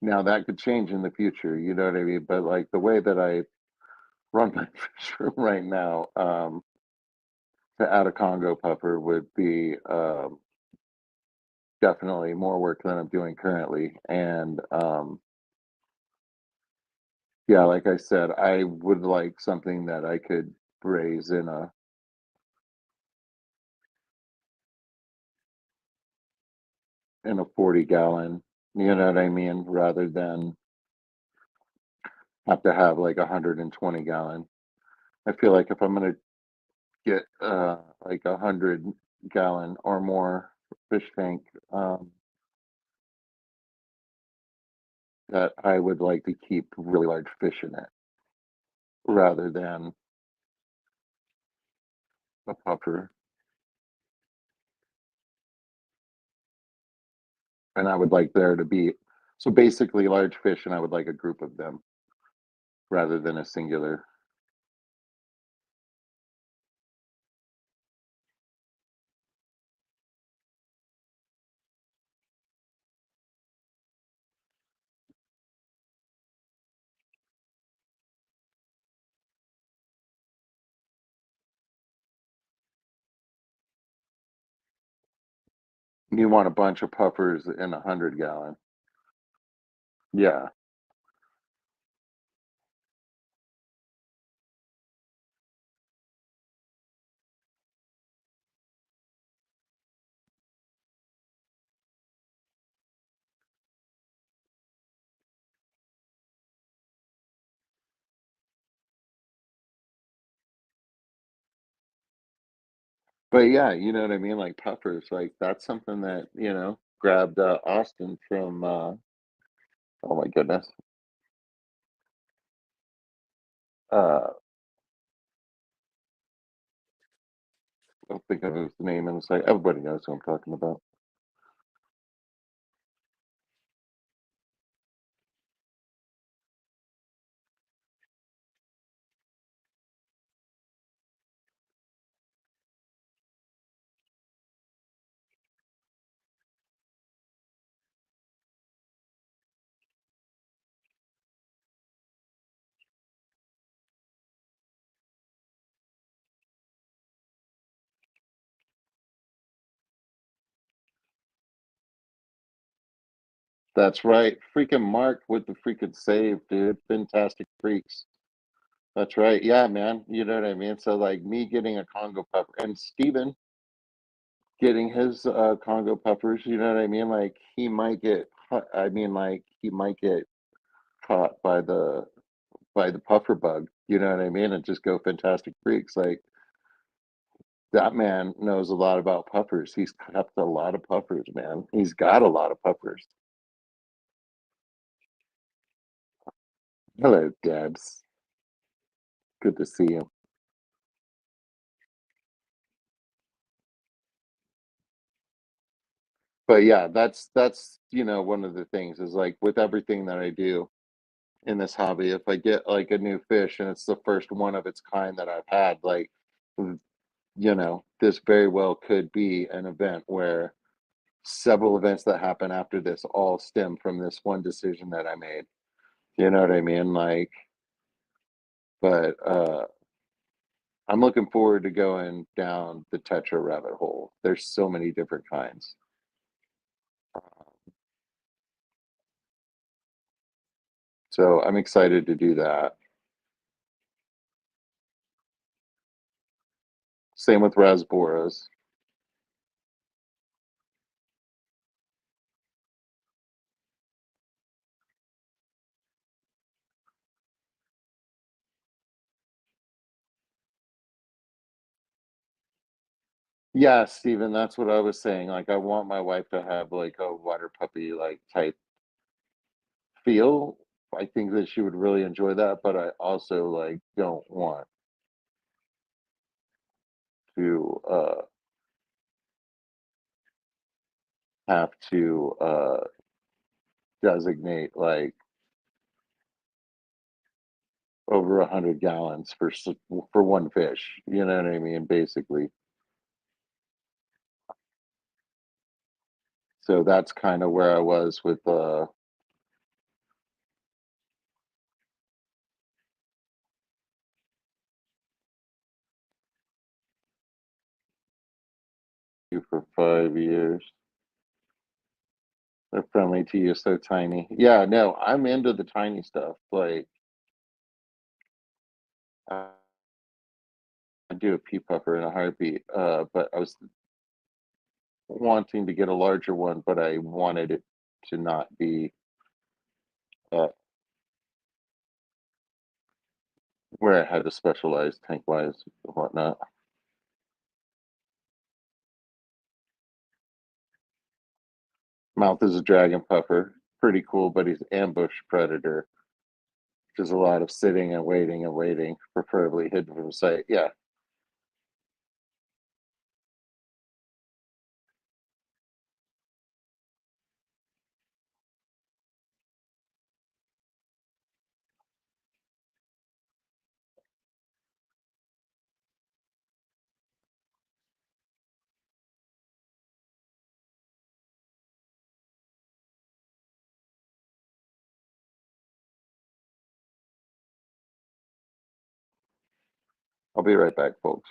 Now that could change in the future, you know what I mean? But like the way that I run my fish room right now, to add a Congo puffer would be definitely more work than I'm doing currently. And yeah, like I said, I would like something that I could raise in a 40 gallon, you know what I mean, rather than have to have like a 120 gallon. I feel like if I'm gonna get like 100 gallon or more fish tank, um, that I would like to keep really large fish in it rather than a puffer. And I would like there to be so basically large fish, and I would like a group of them rather than a singular. You want a bunch of puffers in 100 gallon. Yeah. But yeah, you know what I mean? Like puffers, like that's something that, grabbed Austin from oh my goodness. Uh I'll think of his name in a second. Everybody knows who I'm talking about. That's right. Freaking Mark with the freaking save, dude. Fantastic freaks. That's right. Yeah, man. You know what I mean? So like me getting a Congo puffer and Steven getting his Congo puffers, you know what I mean? Like he might get I mean like he might get caught by the puffer bug, you know what I mean? And just go fantastic freaks. Like that man knows a lot about puffers. He's kept a lot of puffers, man. He's got a lot of puffers. Hello, Debs. Good to see you. But yeah, that's one of the things is like with everything that I do in this hobby, if I get like a new fish and it's the first one of its kind that I've had, like this very well could be an event where several events that happen after this all stem from this one decision that I made. You know what I mean? Like, but I'm looking forward to going down the Tetra rabbit hole. There's so many different kinds. So I'm excited to do that. Same with Rasboras. Yeah, Steven, that's what I was saying. Like, I want my wife to have like a water puppy like type feel. I think that she would really enjoy that, but I also like don't want to have to designate like over 100 gallons for one fish. You know what I mean? Basically. So that's kind of where I was with you for 5 years. They're friendly to you, so tiny. Yeah, no, I'm into the tiny stuff. Like I do a pea puffer in a heartbeat. But I was wanting to get a larger one, but I wanted it to not be uh, where I had to specialize tank wise and whatnot. Mouth is a dragon puffer. Pretty cool, but he's ambush predator. There's a lot of sitting and waiting, preferably hidden from sight. Yeah, I'll be right back, folks.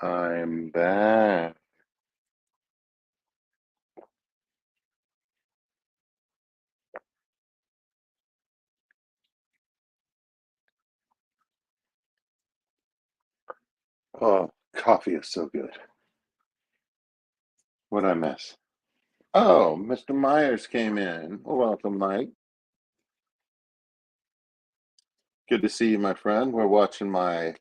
I'm back. Oh, coffee is so good. What'd I miss? Oh, Mr. Myers came in. Welcome, Mike. Good to see you, my friend. We're watching my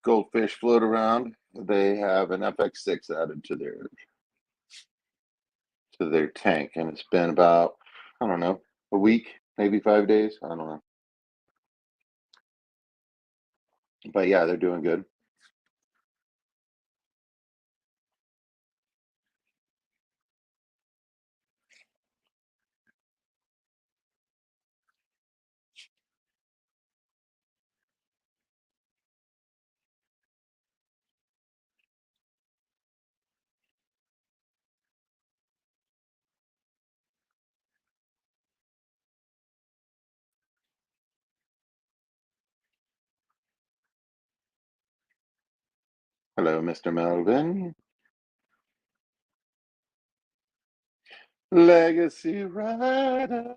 goldfish float around. They have an FX6 added to their tank, and it's been about, I don't know, a week, maybe 5 days. I don't know. But yeah, they're doing good. Hello, Mr. Melvin. Legacy Rider.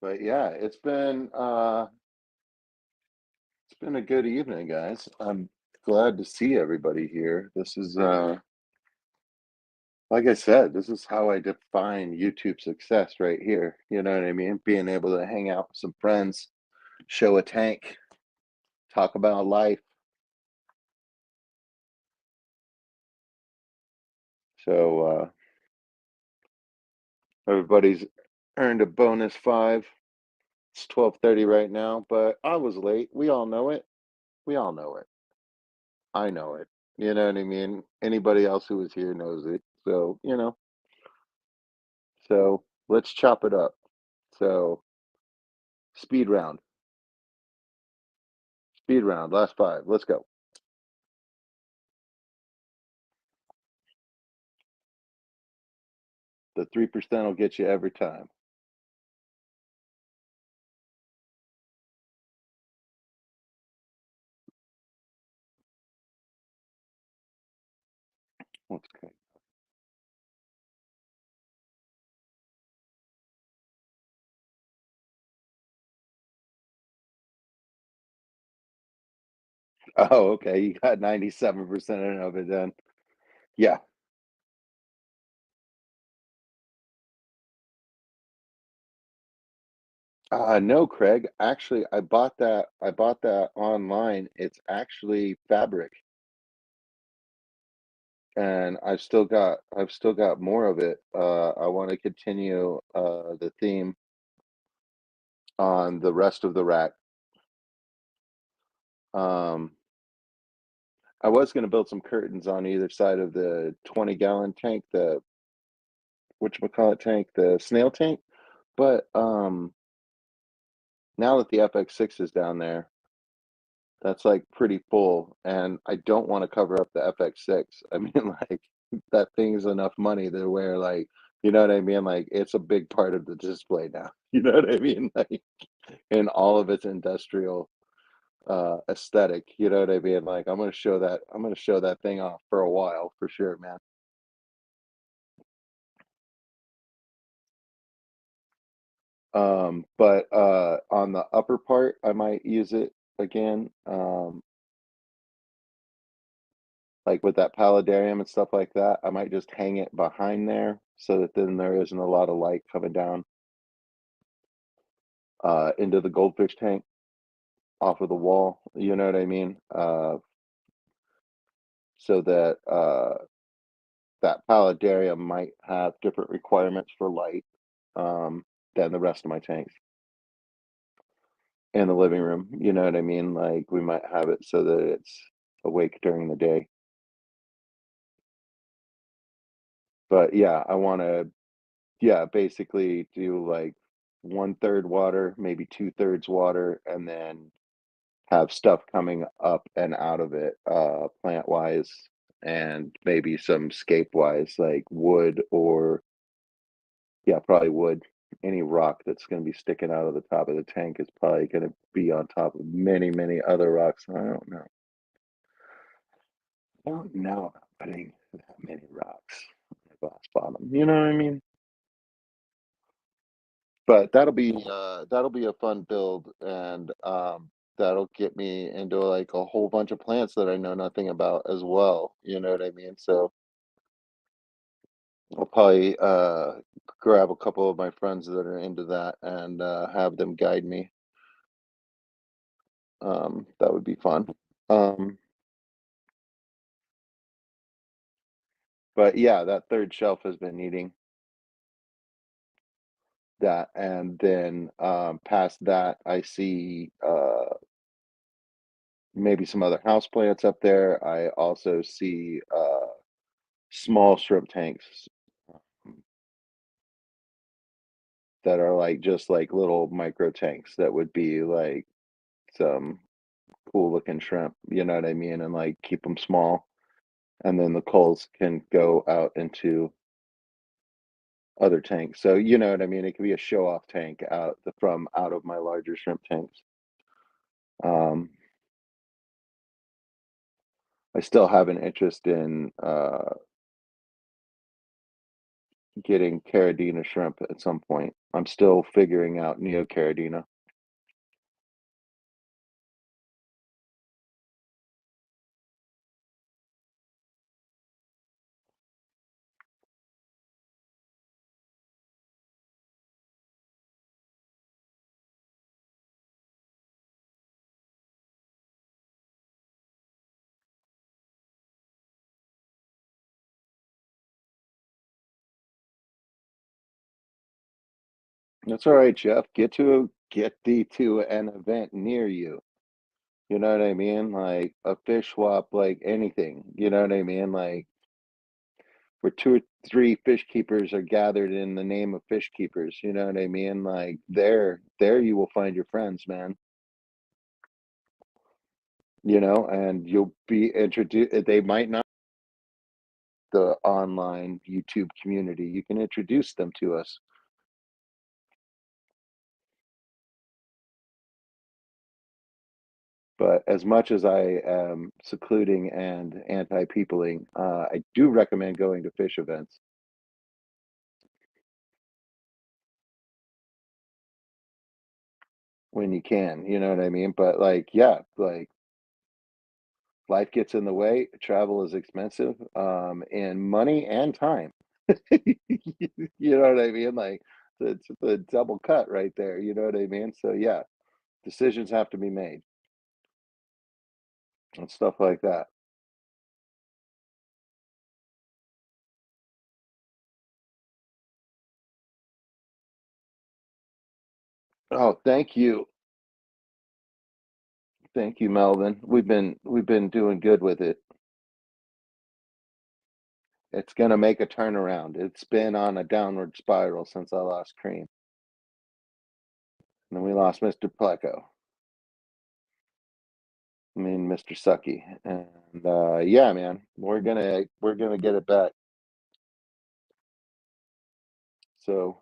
But yeah, it's been a good evening, guys. I'm glad to see everybody here. This is like I said, this is how I define YouTube success right here. You know what I mean? Being able to hang out with some friends, show a tank, talk about life. So everybody's earned a bonus five. It's 12:30 right now, but I was late. We all know it. We all know it. I know it. You know what I mean? Anybody else who was here knows it. So let's chop it up. So speed round, speed round, last five. Let's go. The 3% will get you every time. Okay. Oh, okay. You got 97% of it then. Yeah. No, Craig. Actually, I bought that online. It's actually fabric, and I've still got more of it. I want to continue the theme on the rest of the rack. Um, I was going to build some curtains on either side of the 20-gallon tank, the whatchamacallit tank, the snail tank. But now that the FX6 is down there, that's like pretty full, and I don't want to cover up the FX6. I mean, like that thing's enough money to where, like, you know what I mean? Like it's a big part of the display now. You know what I mean? Like in all of its industrial aesthetic. You know what I mean? Like I'm gonna show that thing off for a while for sure, man. But on the upper part, I might use it again. Like with that paludarium and stuff like that, I might just hang it behind there so that then there isn't a lot of light coming down into the goldfish tank off of the wall. You know what I mean? So that that paludarium might have different requirements for light than the rest of my tanks in the living room. You know what I mean? Like we might have it so that it's awake during the day. But yeah, I want to, yeah, basically do like 1/3 water, maybe 2/3 water, and then have stuff coming up and out of it, plant wise, and maybe some scape wise, like wood or Yeah, probably wood. Any rock that's gonna be sticking out of the top of the tank is probably gonna be on top of many, many other rocks. I don't know. I don't know about putting that many rocks on a glass bottom. You know what I mean? But that'll be a fun build, and that'll get me into like a whole bunch of plants that I know nothing about as well. You know what I mean? So I'll probably grab a couple of my friends that are into that and have them guide me. That would be fun. Um, but yeah, that third shelf has been needing that, and then past that, I see maybe some other house plants up there. I also see small shrimp tanks that are like just like little micro tanks that would be like some cool looking shrimp, you know what I mean? And like keep them small. And then the culls can go out into other tanks. So you know what I mean? It could be a show off tank from out of my larger shrimp tanks. Um, I still have an interest in getting Caradina shrimp at some point. I'm still figuring out Neo Caradina. That's all right, Jeff. Get thee to an event near you. You know what I mean? Like a fish swap, like anything. You know what I mean? Like where two or three fish keepers are gathered in the name of fish keepers. You know what I mean? Like there you will find your friends, man. You know, and you'll be introduced. They might not the online YouTube community. You can introduce them to us. But as much as I am secluding and anti-peopling, I do recommend going to fish events when you can. You know what I mean? But like, yeah, like life gets in the way. Travel is expensive, and money and time. You know what I mean? Like it's the double cut right there. You know what I mean? So yeah, decisions have to be made and stuff like that. Oh, thank you, Melvin. We've been doing good with it. It's gonna make a turnaround. It's been on a downward spiral since I lost Cream. And then we lost Mr. Pleco. I mean Mr. Sucky. And yeah, man, we're gonna get it back. So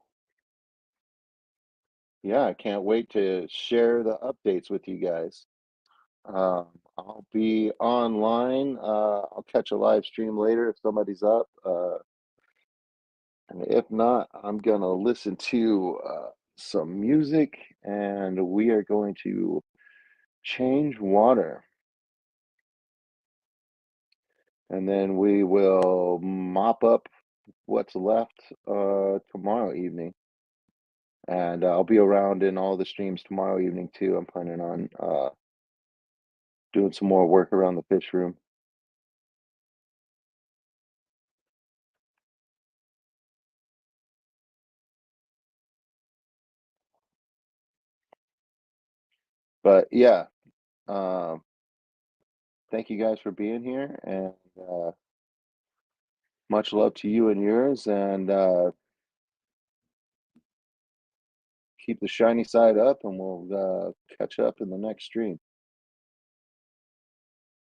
yeah, I can't wait to share the updates with you guys. I'll be online. I'll catch a live stream later if somebody's up. And if not, I'm gonna listen to some music, and we are going to change water. And then we will mop up what's left tomorrow evening. And I'll be around in all the streams tomorrow evening too. I'm planning on doing some more work around the fish room. But yeah, um, thank you guys for being here, and much love to you and yours. And keep the shiny side up, and we'll catch up in the next stream.